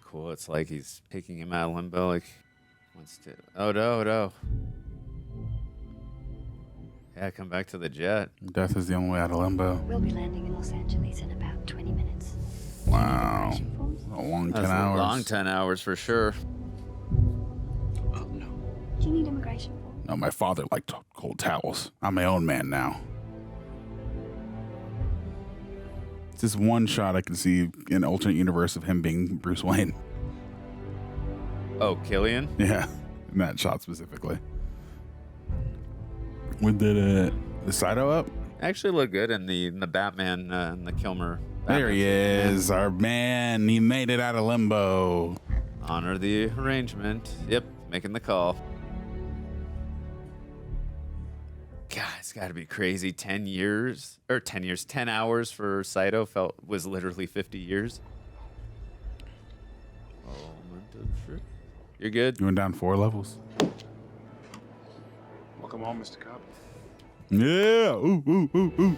Cool. It's like he's picking him out of limbo. Like, wants to. Oh no. Yeah, come back to the jet. Death is the only way out of limbo. We'll be landing in Los Angeles in about 20 minutes. Wow. A long 10 That's hours. A long 10 hours for sure. Oh, no. Do you need immigration forms? No, my father liked cold towels. I'm my own man now. It's just one shot I can see in an alternate universe of him being Bruce Wayne. Oh, Cillian? Yeah, in that shot specifically. We did it. The Saito up? Actually looked good in the Batman and the Kilmer. There he is, our man. He made it out of limbo. Honor the arrangement. Yep, making the call. God, it's got to be crazy. 10 hours for Saito was literally 50 years. You're good. You went down 4 levels. Welcome home, Mr. Cobb. Yeah. Ooh, ooh, ooh, ooh.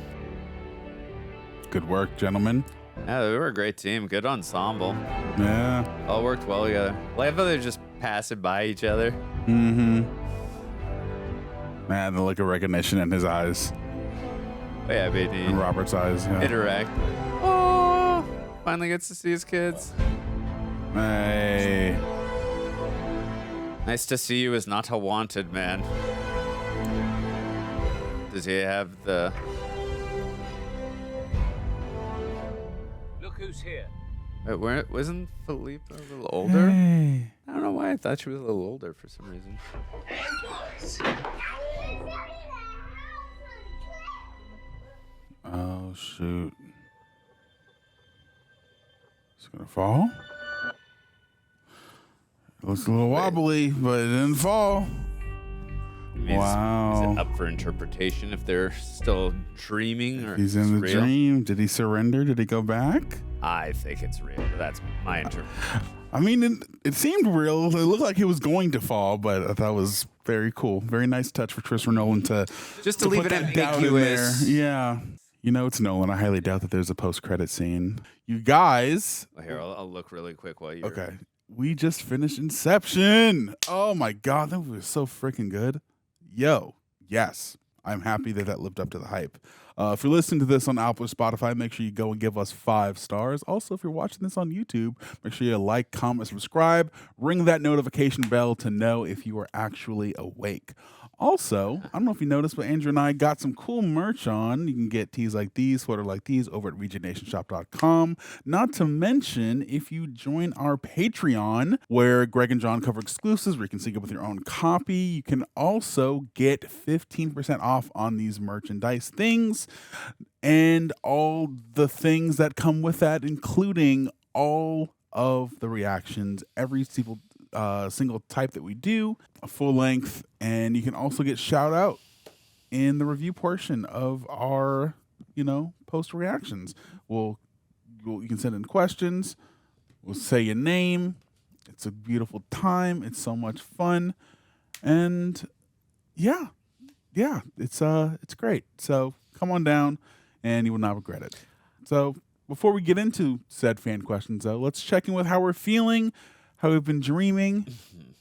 Good work, gentlemen. Yeah, they were a great team. Good ensemble. Yeah. All worked well together. Like how they're just passing by each other. Mm-hmm. Man, the look of recognition in his eyes. Oh, yeah, but In Robert's eyes. Yeah. interact. Oh, finally gets to see his kids. Hey. Nice to see you is not a wanted man. Does he have the... Look who's here. Wait, wasn't Philippe a little older? Hey. I don't know why I thought she was a little older for some reason. Oh, shoot. It's going to fall. It looks a little wobbly, but it didn't fall. I mean, Wow. Is it up for interpretation if they're still dreaming or He's it's in the real? dream. Did he surrender? Did he go back? I think it's real. That's my interpretation. I mean, it seemed real. It looked like he was going to fall, but I thought it was very cool. Very nice touch for Christopher Nolan to Just to leave put it that doubt in ambiguous. there. Yeah. You know it's Nolan. I highly doubt that there's a post-credit scene. You guys. Well, here, I'll look really quick while you're... Okay. We just finished Inception. Oh my God, that was so freaking good. Yo, yes. I'm happy that that lived up to the hype. If you're listening to this on Apple or Spotify, make sure you go and give us 5 stars. Also, if you're watching this on YouTube, make sure you like, comment, subscribe, ring that notification bell to know if you are actually awake. Also, I don't know if you noticed, but Andrew and I got some cool merch on. You can get tees like these, sweater like these over at RegionNationShop.com. Not to mention, if you join our Patreon, where Greg and John cover exclusives, where you can sync up with your own copy, you can also get 15% off on these merchandise things and all the things that come with that, including all of the reactions, every single type that we do, a full length, and you can also get shout out in the review portion of our, post reactions. You can send in questions. We'll say your name. It's a beautiful time. It's so much fun, and yeah, it's great. So come on down, and you will not regret it. So before we get into said fan questions, though, let's check in with how we're feeling. How we've been dreaming.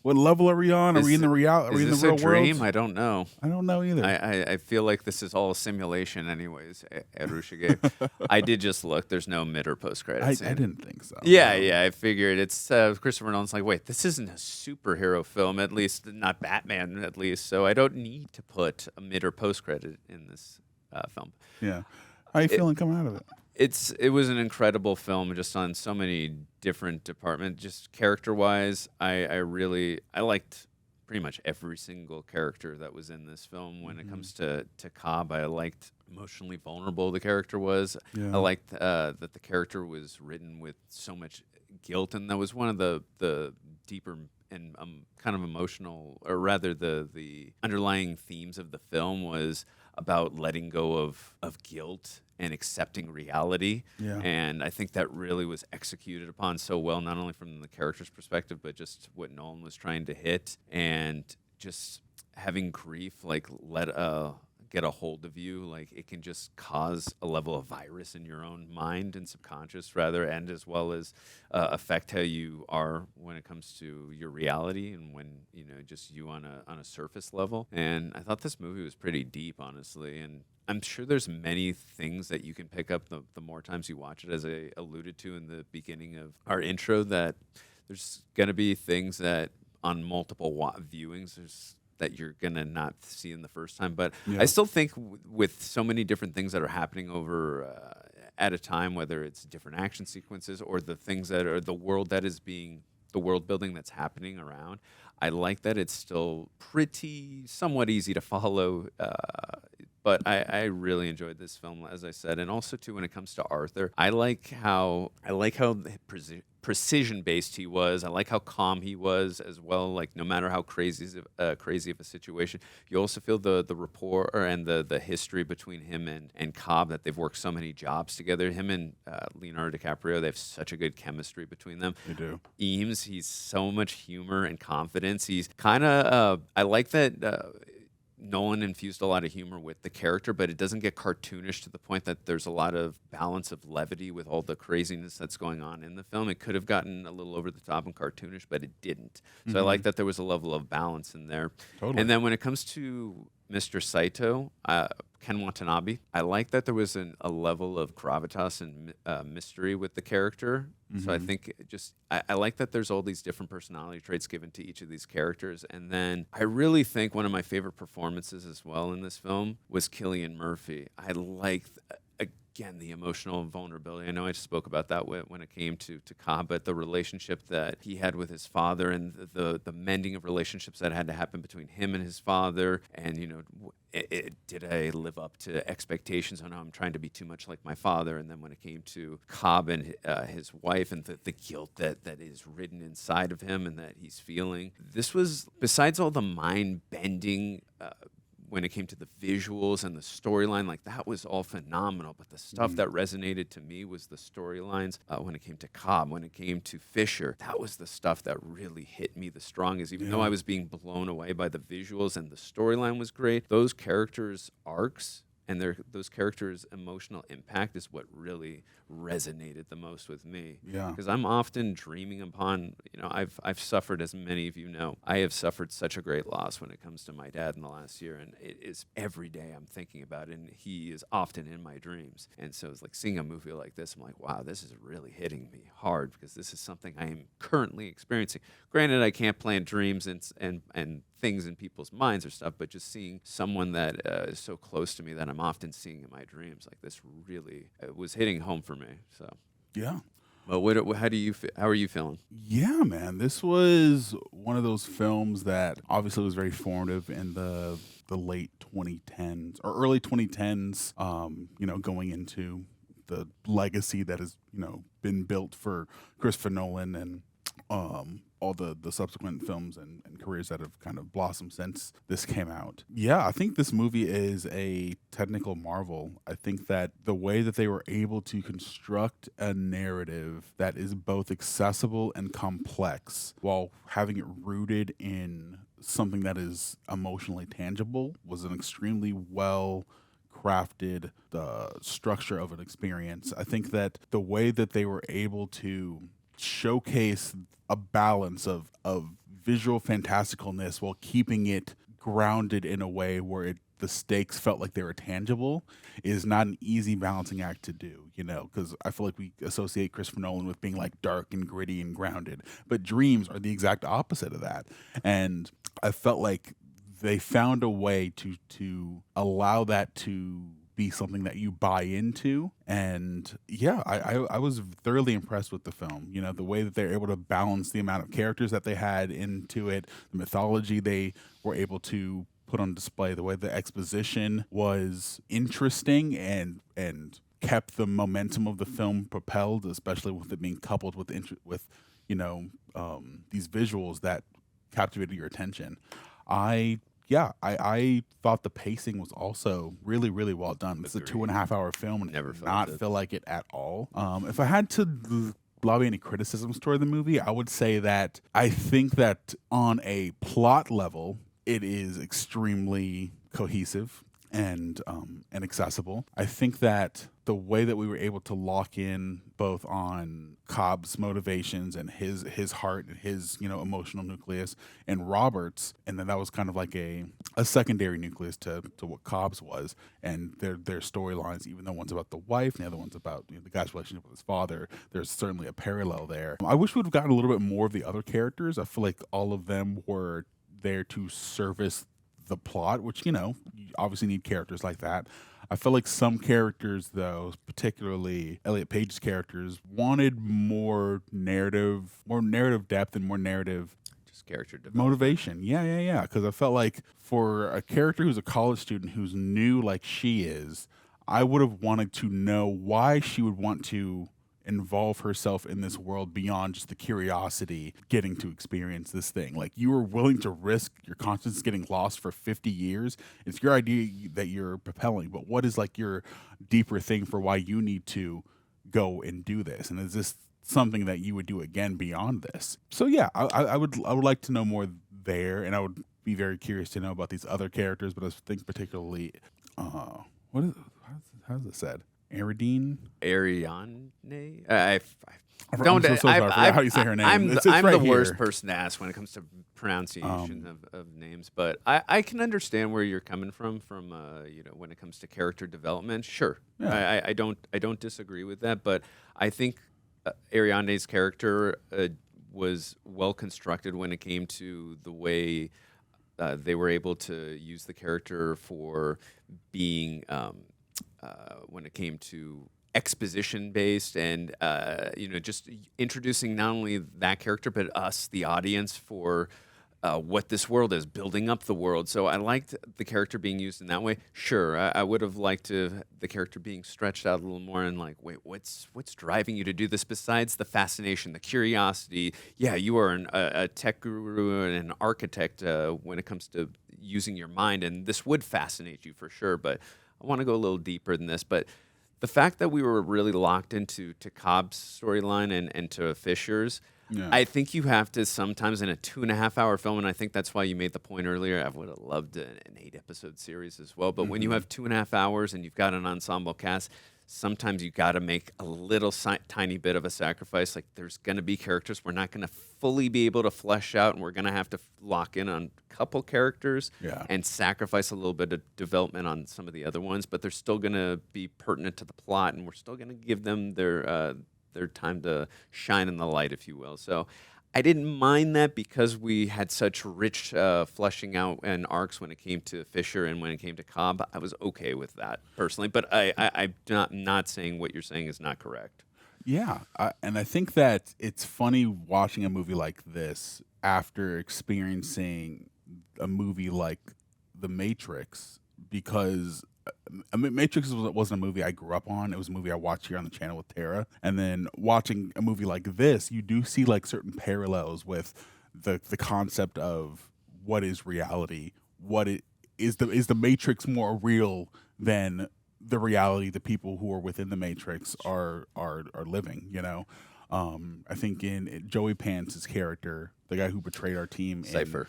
What level are we on? Are we in the reality? Are we in the real Is this a dream? world? I don't know. I don't know either. I feel like this is all a simulation anyways, Erushige. I did just look. There's no mid or post credits. I didn't think so. Yeah, I figured it's Christopher Nolan's like, wait, this isn't a superhero film, at least not Batman, at least. So I don't need to put a mid or post credit in this film. Yeah. How are you feeling coming out of it? It was an incredible film, just on so many different departments. Just character wise, I liked pretty much every single character that was in this film. When it comes to Cobb, I liked emotionally vulnerable the character was. Yeah. I liked that the character was written with so much guilt, and that was one of the deeper and kind of emotional, or rather the underlying themes of the film was about letting go of guilt and accepting reality. Yeah. And I think that really was executed upon so well, not only from the character's perspective, but just what Nolan was trying to hit. And just having grief, get a hold of you, like it can just cause a level of virus in your own mind and subconscious rather, and as well as affect how you are when it comes to your reality and when, just you on a surface level. And I thought this movie was pretty deep, honestly, and I'm sure there's many things that you can pick up the more times you watch it, as I alluded to in the beginning of our intro, that there's going to be things that on multiple viewings that you're going to not see in the first time. But I still think with so many different things that are happening over at a time, whether it's different action sequences or the things that are the world building that's happening around, I like that it's still somewhat easy to follow. But I really enjoyed this film, as I said, and also too when it comes to Arthur, I like how they precision-based he was. I like how calm he was as well. Like no matter how crazy of a situation, you also feel the rapport and the history between him and Cobb, that they've worked so many jobs together. Him and Leonardo DiCaprio, they have such a good chemistry between them. They do. Eames, he's so much humor and confidence. He's kind of I like that. Nolan infused a lot of humor with the character, but it doesn't get cartoonish to the point that there's a lot of balance of levity with all the craziness that's going on in the film. It could have gotten a little over the top and cartoonish, but it didn't. So I like that there was a level of balance in there. Totally. And then when it comes to Mr. Saito, Ken Watanabe, I like that there was a level of gravitas and mystery with the character. So I think I like that there's all these different personality traits given to each of these characters. And then I really think one of my favorite performances as well in this film was Cillian Murphy. I like, again, the emotional vulnerability. I know I just spoke about that when it came to Cobb, but the relationship that he had with his father and the mending of relationships that had to happen between him and his father. And, did I live up to expectations? I know I'm trying to be too much like my father. And then when it came to Cobb and his wife and the guilt that is written inside of him and that he's feeling, this was, besides all the mind-bending when it came to the visuals and the storyline, like that was all phenomenal. But the stuff that resonated to me was the storylines. When it came to Cobb, when it came to Fischer, that was the stuff that really hit me the strongest. Even though I was being blown away by the visuals and the storyline was great, those characters' arcs and those characters' emotional impact is what really resonated the most with me. Yeah. Because I'm often dreaming upon, I've suffered, as many of you know, I have suffered such a great loss when it comes to my dad in the last year, and it is every day I'm thinking about it, and he is often in my dreams. And so it's like seeing a movie like this, I'm like, wow, this is really hitting me hard because this is something I am currently experiencing. Granted, I can't plan dreams and things in people's minds or stuff, but just seeing someone that is so close to me that I'm often seeing in my dreams, like this really was hitting home for me. So yeah. But how are you feeling? Yeah, man, this was one of those films that obviously was very formative in the late 2010s or early 2010s. Going into the legacy that has been built for Christopher Nolan and all the subsequent films and careers that have kind of blossomed since this came out. Yeah, I think this movie is a technical marvel. I think that the way that they were able to construct a narrative that is both accessible and complex while having it rooted in something that is emotionally tangible was an extremely well crafted structure of an experience. I think that the way that they were able to showcase a balance of visual fantasticalness while keeping it grounded in a way where the stakes felt like they were tangible is not an easy balancing act to do, because I feel like we associate Christopher Nolan with being like dark and gritty and grounded, but dreams are the exact opposite of that. And I felt like they found a way to allow that to be something that you buy into. And yeah, I was thoroughly impressed with the film. The way that they're able to balance the amount of characters that they had into it, the mythology they were able to put on display, the way the exposition was interesting and kept the momentum of the film propelled, especially with it being coupled with these visuals that captivated your attention. I thought the pacing was also really, really well done. It's a 2.5-hour film and never did not feel like it at all. If I had to lobby any criticisms toward the movie, I would say that I think that on a plot level, it is extremely cohesive and accessible. I think that the way that we were able to lock in both on Cobb's motivations and his heart and his emotional nucleus and Robert's, and then that was kind of like a secondary nucleus to what Cobb's was, and their storylines, even though one's about the wife and the other one's about the guy's relationship with his father, there's certainly a parallel there. I wish we would have gotten a little bit more of the other characters. I feel like all of them were there to service the plot, which you obviously need characters like that. I feel like some characters, though, particularly Elliot Page's characters, wanted more narrative depth and more narrative character development. Motivation. Yeah. Because I felt like for a character who's a college student who's new like she is, I would have wanted to know why she would want to involve herself in this world beyond just the curiosity, getting to experience this thing. Like, you were willing to risk your conscience getting lost for 50 years. It's your idea that you're propelling, but what is like your deeper thing for why you need to go and do this? And is this something that you would do again beyond this? So yeah, I would like to know more there, and I would be very curious to know about these other characters, but I think particularly how's it said? Ariadne? Ariadne? I'm so sorry. I forgot how you say her name. I'm It's the right worst here. person to ask when it comes to pronunciation of names, but I can understand where you're coming from when it comes to character development. Sure, Yeah. I don't disagree with that, but I think Ariadne's character was well constructed when it came to the way they were able to use the character for being. When it came to exposition based and just introducing not only that character but us, the audience, for what this world is, building up the world. So I liked the character being used in that way. Sure, I would have liked the character being stretched out a little more and like, wait, what's driving you to do this besides the fascination, the curiosity? Yeah, you are a tech guru and an architect when it comes to using your mind, and this would fascinate you for sure, but I want to go a little deeper than this. But the fact that we were really locked into Cobb's storyline and to Fischer's, I think you have to sometimes in a 2.5-hour film, and I think that's why you made the point earlier, I would have loved an 8-episode series as well, but when you have 2.5 hours and you've got an ensemble cast, sometimes you got to make a little tiny bit of a sacrifice. Like, there's going to be characters we're not going to fully be able to flesh out, and we're going to have to lock in on a couple characters and sacrifice a little bit of development on some of the other ones, but they're still going to be pertinent to the plot, and we're still going to give them their time to shine in the light, if you will. So I didn't mind that because we had such rich fleshing out and arcs when it came to Fischer and when it came to Cobb. I was okay with that personally, but I'm not saying what you're saying is not correct. Yeah, and I think that it's funny watching a movie like this after experiencing a movie like The Matrix, because Matrix wasn't a movie I grew up on. It was a movie I watched here on the channel with Tara. And then watching a movie like this, you do see like certain parallels with the concept of what is reality. Is the Matrix more real than the reality the people who are within the Matrix are living, you know? I think in Joey Pance's character, the guy who betrayed our team, Cypher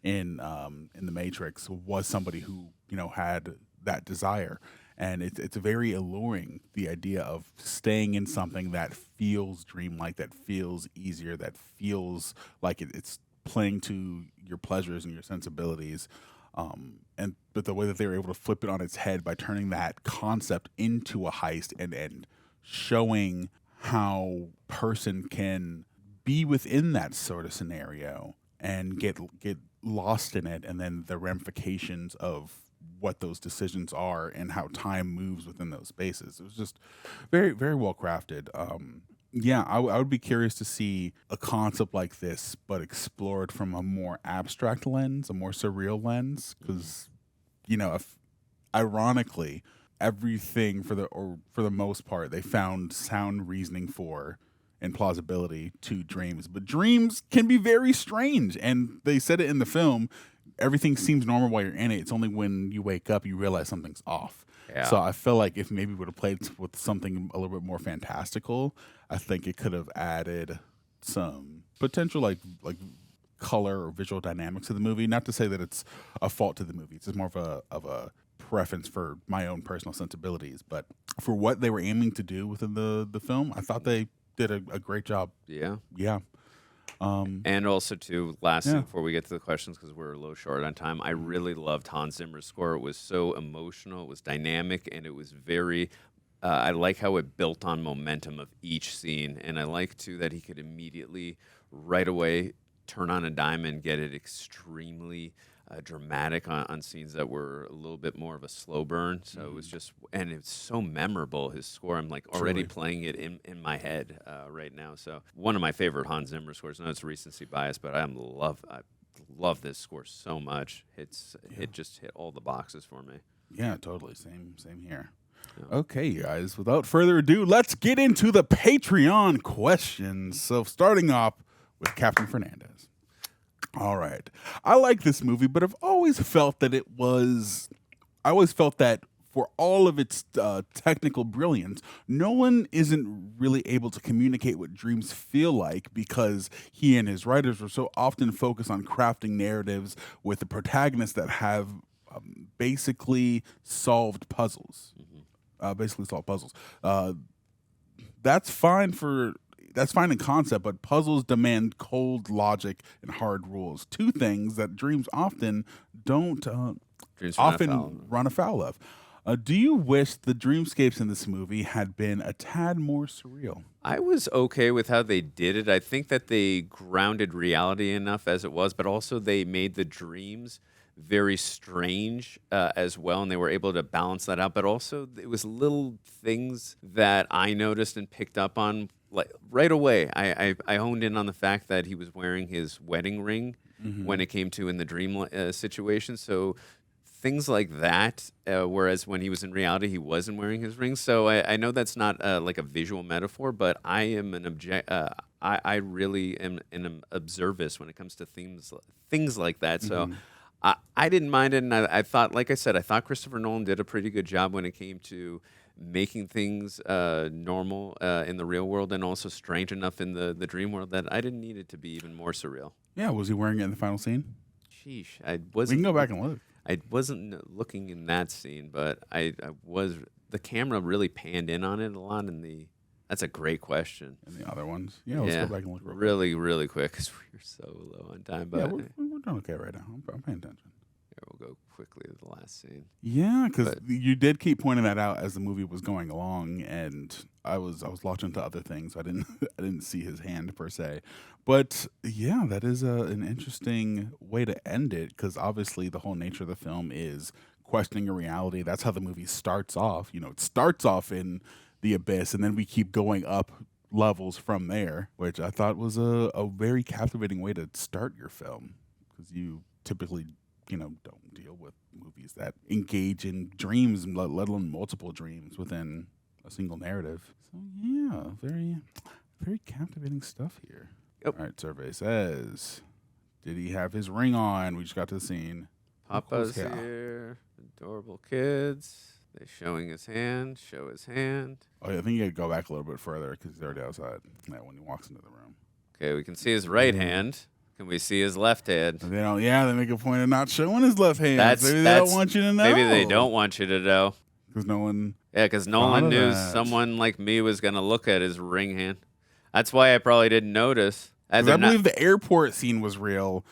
in the Matrix, was somebody who, you know, had that desire. And it's very alluring, the idea of staying in something that feels dreamlike, that feels easier, that feels like it's playing to your pleasures and your sensibilities. But the way that they were able to flip it on its head by turning that concept into a heist and showing how person can be within that sort of scenario and get lost in it, and then the ramifications of what those decisions are and how time moves within those spaces. It was just very, very well crafted. I would be curious to see a concept like this, but explored from a more abstract lens, a more surreal lens, because, you know, ironically, everything for the most part, they found sound reasoning for and plausibility to dreams. But dreams can be very strange, and they said it in the film. Everything seems normal while you're in it. It's only when you wake up you realize something's off. Yeah. So I feel like if maybe we would have played with something a little bit more fantastical, I think it could have added some potential like color or visual dynamics to the movie. Not to say that it's a fault to the movie. It's just more of a preference for my own personal sensibilities. But for what they were aiming to do within the film, I thought they did a great job. Yeah. Yeah. And also, too, lastly, before we get to the questions, because we're a little short on time, I really loved Hans Zimmer's score. It was so emotional, it was dynamic, and it was very... I like how it built on momentum of each scene, and I like, too, that he could immediately, right away, turn on a dime and get it extremely dramatic on scenes that were a little bit more of a slow burn. So it was just... And it's so memorable, his score. I'm, like, already playing it in my head right now. So one of my favorite Hans Zimmer scores. I know it's recency bias, but I love this score so much. It just hit all the boxes for me. Yeah, totally. Same here. Okay, guys, without further ado, let's get into the Patreon questions. So starting off with Captain Fernandez. All right. I like this movie, but I've always felt that for all of its technical brilliance, Nolan isn't really able to communicate what dreams feel like because he and his writers were so often focused on crafting narratives with the protagonists that have basically solved puzzles. That's fine in concept, but puzzles demand cold logic and hard rules. Two things that dreams often don't run afoul of. Do you wish the dreamscapes in this movie had been a tad more surreal? I was okay with how they did it. I think that they grounded reality enough as it was, but also they made the dreams very strange as well, and they were able to balance that out. But also, it was little things that I noticed and picked up on like right away. I honed in on the fact that he was wearing his wedding ring when it came to in the dream situation. So things like that, whereas when he was in reality, he wasn't wearing his ring. So I know that's not like a visual metaphor, but I am I really am an observist when it comes to things like that. So I didn't mind it, and I thought, like I said, I thought Christopher Nolan did a pretty good job when it came to making things normal in the real world and also strange enough in the dream world that I didn't need it to be even more surreal. Yeah, was he wearing it in the final scene? Sheesh, I wasn't. We can go back and look. I wasn't looking in that scene, but I was. The camera really panned in on it a lot in the. That's a great question. And the other ones? Yeah, let's go back and look really quick because we're so low on time. But yeah, we're doing okay right now. I'm paying attention. Here, we'll go quickly to the last scene. Yeah, because you did keep pointing that out as the movie was going along, and I was watching to other things. So I didn't see his hand per se, but yeah, that is an interesting way to end it because obviously the whole nature of the film is questioning a reality. That's how the movie starts off. You know, it starts off in the abyss, and then we keep going up levels from there, which I thought was a very captivating way to start your film because you typically don't deal with movies that engage in dreams, let alone multiple dreams within a single narrative. So yeah, very, very captivating stuff here. Yep. All right, survey says, did he have his ring on? We just got to the scene. Papa's here. Adorable kids. They're showing his hand. Show his hand. Oh yeah, I think you got to go back a little bit further because he's already outside. Yeah, when he walks into the room. Okay, we can see his right hand. Can we see his left hand? They don't. Yeah, they make a point of not showing his left hand. Maybe they don't want you to know. Maybe they don't want you to know. Because Nolan. Yeah, because Nolan knew someone like me was going to look at his ring hand. That's why I probably didn't notice. I believe the airport scene was real,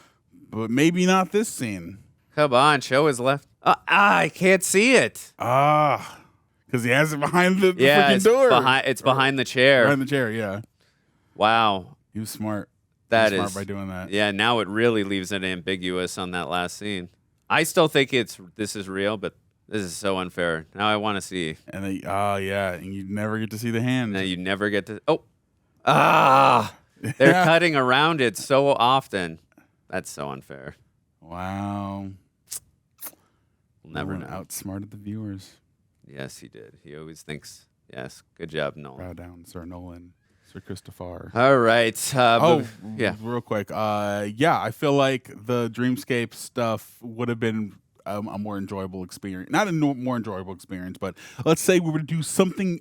but maybe not this scene. Come on, show his left. I can't see it. Because he has it behind the freaking door. It's behind the chair. Behind the chair, yeah. Wow. He was smart. That is is smart by doing that. Yeah, now it really leaves it ambiguous on that last scene. I still think this is real, but this is so unfair. Now I want to see. And then, yeah, and you never get to see the hand. No, you never get to. They're cutting around it so often. That's so unfair. Wow. We'll never know. Outsmarted the viewers. Yes, he did. He always thinks. Yes, good job, Nolan. Bow down, Sir Nolan. Sir Christopher. All right. Yeah. Real quick. Yeah, I feel like the dreamscape stuff would have been a more enjoyable experience. Not a more enjoyable experience, but let's say we were to do something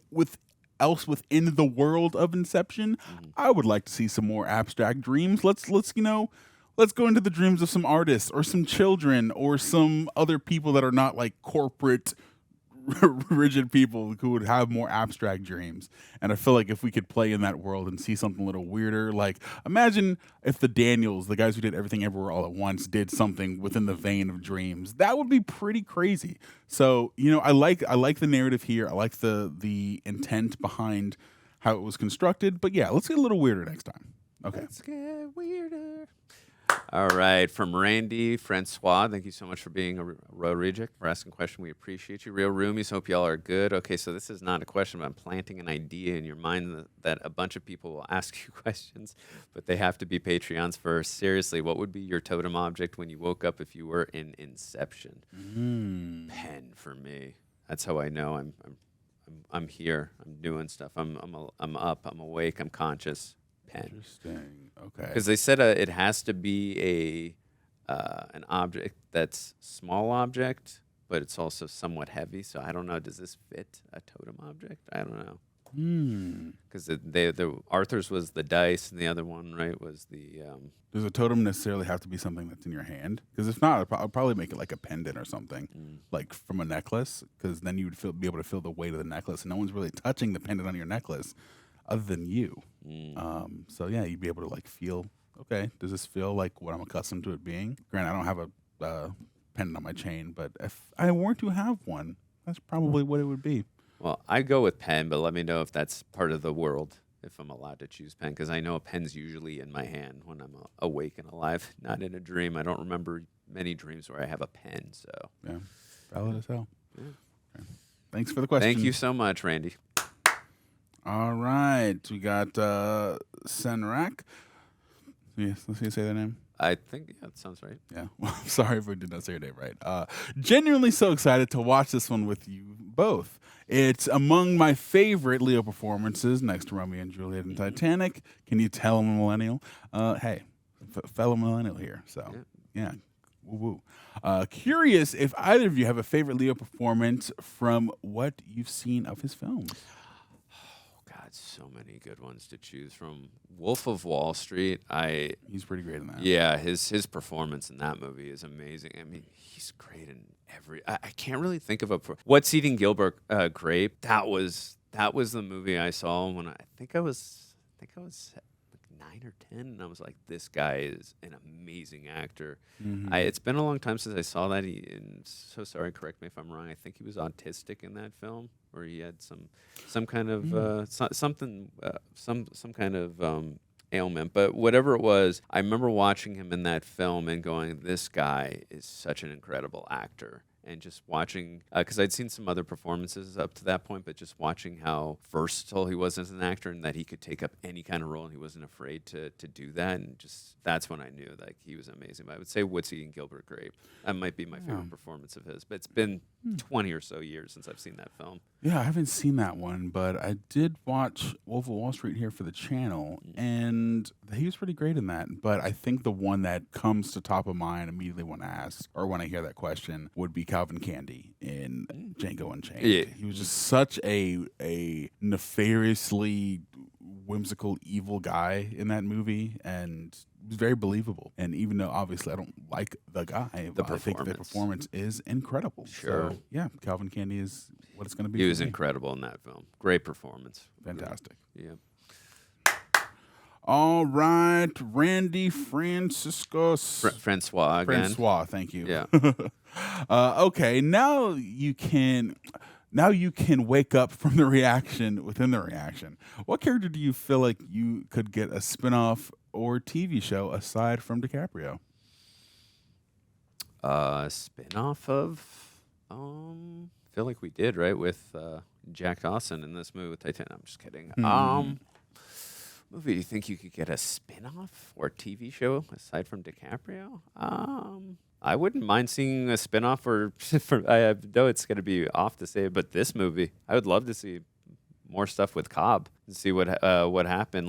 else within the world of Inception. I would like to see some more abstract dreams. Let's go into the dreams of some artists or some children or some other people that are not like corporate rigid people who would have more abstract dreams. And I feel like if we could play in that world and see something a little weirder, like imagine if the Daniels, the guys who did Everything Everywhere All at Once, did something within the vein of dreams. That would be pretty crazy. So, I like the narrative here. I like the intent behind how it was constructed. But yeah, let's get a little weirder next time. Okay. Let's get weirder. All right, from Randy Francois, thank you so much for being a road reject, for asking a question. We appreciate you. Real roomies, hope y'all are good. Okay, so this is not a question, but I'm planting an idea in your mind that a bunch of people will ask you questions, but they have to be Patreons first. Seriously, what would be your totem object when you woke up if you were in Inception? Pen for me. That's how I know I'm I'm here. I'm doing stuff. I'm up. I'm awake. I'm conscious. Pen. Interesting. Okay. Because they said it has to be an object that's small object, but it's also somewhat heavy. So I don't know. Does this fit a totem object? I don't know. Because the Arthur's was the dice, and the other one, right, was the. Does a totem necessarily have to be something that's in your hand? Because if not, I'll probably make it like a pendant or something, like from a necklace. Because then you would be able to feel the weight of the necklace, and no one's really touching the pendant on your necklace, other than you. So yeah, you'd be able to like feel. Okay, does this feel like what I'm accustomed to it being? Granted, I don't have a pendant on my chain, but if I were to have one, that's probably what it would be. Well, I'd go with pen, but let me know if that's part of the world, if I'm allowed to choose pen, because I know a pen's usually in my hand when I'm awake and alive, not in a dream. I don't remember many dreams where I have a pen, so. Yeah, valid as hell. Yeah. Okay. Thanks for the question. Thank you so much, Randy. All right, we got Senrak. Yes, let's say their name. I think that sounds right. Yeah. Well, sorry if we did not say your name right. Genuinely so excited to watch this one with you both. It's among my favorite Leo performances, next to Romeo and Juliet and Titanic. Can you tell I'm a millennial? Hey, fellow millennial here. So, yeah. Woo woo. Curious if either of you have a favorite Leo performance from what you've seen of his films. So many good ones to choose from. Wolf of Wall Street. He's pretty great in that. Yeah, his performance in that movie is amazing. I mean, he's great in every. I can't really think of What's Eating Gilbert Grape. That was the movie I saw when I think I was like 9 or 10, and I was like, this guy is an amazing actor. Mm-hmm. It's been a long time since I saw that. So sorry, correct me if I'm wrong. I think he was autistic in that film, or he had some kind of some kind of ailment. But whatever it was, I remember watching him in that film and going, this guy is such an incredible actor. And just watching, because I'd seen some other performances up to that point, but just watching how versatile he was as an actor and that he could take up any kind of role and he wasn't afraid to do that. And just that's when I knew like he was amazing. But I would say What's Eating Gilbert Grape. That might be my favorite performance of his. But it's been 20 or so years since I've seen that film. Yeah, I haven't seen that one, but I did watch Wolf of Wall Street here for the channel, and he was pretty great in that. But I think the one that comes to top of mind immediately when I ask or when I hear that question would be Calvin Candy in Django Unchained. Yeah. He was just such a nefariously whimsical, evil guy in that movie, and it was very believable. And even though obviously I don't like the guy, I think the performance is incredible. Sure. So, yeah, Calvin Candy is what it's going to be. He was incredible in that film. Great performance. Fantastic. Yeah. All right, Randy Franciscos. Francois again. Francois, thank you. Yeah. Okay, now you can wake up from the reaction within the reaction. What character do you feel like you could get a spinoff or TV show aside from DiCaprio? Spinoff of, I feel like we did, right, with Jack Dawson in this movie with Titanic. I'm just kidding. Movie, do you think you could get a spin-off or TV show aside from DiCaprio? I wouldn't mind seeing a spin-off I know it's going to be off to say, but this movie, I would love to see more stuff with Cobb and see what happened.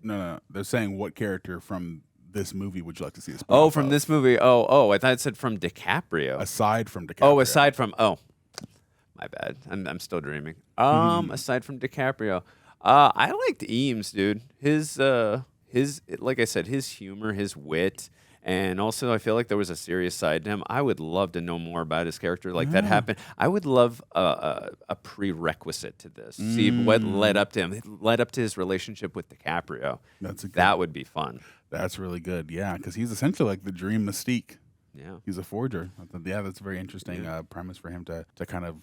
No. They're saying what character from this movie would you like to see a spin-off Oh, from this movie. I thought it said from DiCaprio. Aside from DiCaprio. Oh, aside from, my bad. I'm still dreaming. Aside from DiCaprio. I liked Eames, dude. His like I said, his humor, his wit, and also I feel like there was a serious side to him. I would love to know more about his character. That happened. I would love a prerequisite to this. See what led up to him. Led up to his relationship with DiCaprio. That would be fun. That's really good. Yeah, because he's essentially like the dream Mystique. Yeah, he's a forger. Yeah, that's a very interesting premise for him to kind of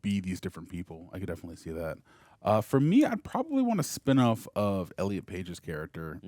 be these different people. I could definitely see that. For me, I'd probably want a spin-off of Elliot Page's character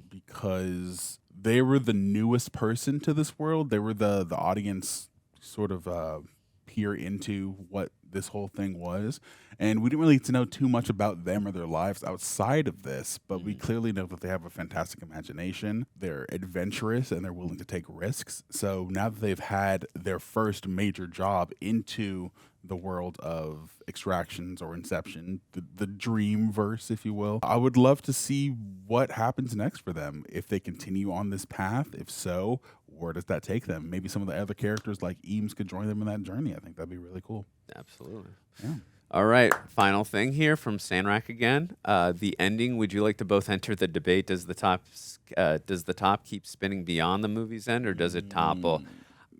because they were the newest person to this world. They were the audience sort of peer into what this whole thing was. And we didn't really get to know too much about them or their lives outside of this, but we clearly know that they have a fantastic imagination. They're adventurous and they're willing to take risks. So now that they've had their first major job into the world of Extractions or Inception, the dreamverse, if you will, I would love to see what happens next for them. If they continue on this path, if so, where does that take them? Maybe some of the other characters like Eames could join them in that journey. I think that'd be really cool. Absolutely. Yeah. All right, final thing here from Sandrak again. The ending. Would you like to both enter the debate? Does the top keep spinning beyond the movie's end, or does it topple?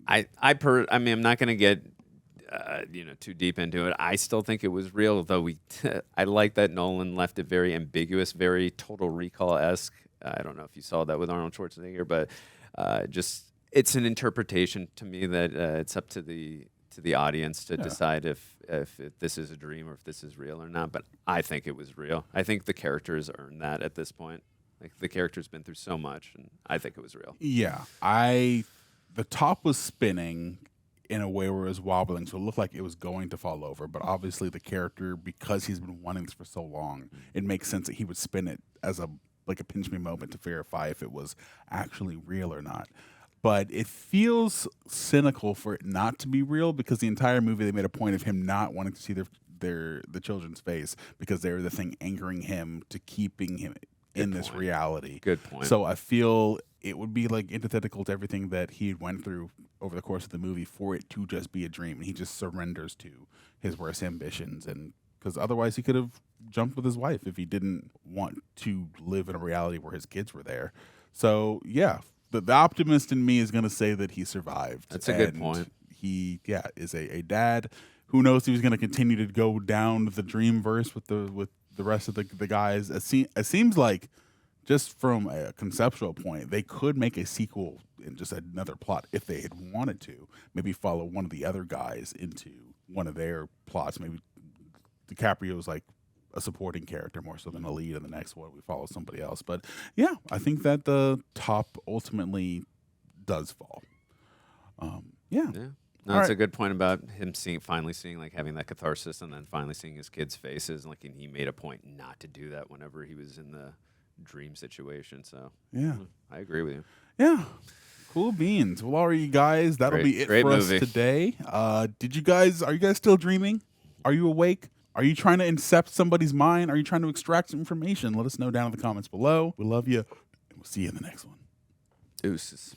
I mean, I'm not going to get too deep into it. I still think it was real, though. I like that Nolan left it very ambiguous, very Total Recall-esque. I don't know if you saw that with Arnold Schwarzenegger, but just it's an interpretation to me that it's up to the audience to decide if this is a dream or if this is real or not. But I think it was real. I think the characters earned that at this point. Like, the character's been through so much, and I think it was real. Yeah, the top was spinning in a way where it was wobbling, so it looked like it was going to fall over. But obviously the character, because he's been wanting this for so long, it makes sense that he would spin it as a pinch me moment to verify if it was actually real or not. But it feels cynical for it not to be real, because the entire movie they made a point of him not wanting to see the children's face, because they were the thing anchoring him to keeping him in this reality. Good point. So I feel it would be like antithetical to everything that he went through over the course of the movie for it to just be a dream, and he just surrenders to his worst ambitions, and because otherwise he could have jumped with his wife if he didn't want to live in a reality where his kids were there. So yeah, the optimist in me is going to say that he survived. That's a good point. He is a dad. Who knows if he's going to continue to go down the dreamverse with the rest of the guys. It seems like, just from a conceptual point, they could make a sequel in just another plot if they had wanted to. Maybe follow one of the other guys into one of their plots. Maybe DiCaprio's like a supporting character more so than a lead, in the next one we follow somebody else. But yeah, I think that the top ultimately does fall. Yeah. No, that's a good point about him finally seeing, like, having that catharsis, and then finally seeing his kids' faces. Like, and he made a point not to do that whenever he was in the dream situation. So yeah, I agree with you. Yeah. Cool beans. Well, all you guys, that'll be it for movie. us today. Are you guys still dreaming? Are you awake? Are you trying to incept somebody's mind? Are you trying to extract some information? Let us know down in the comments below. We love you, and we'll see you in the next one. Deuces.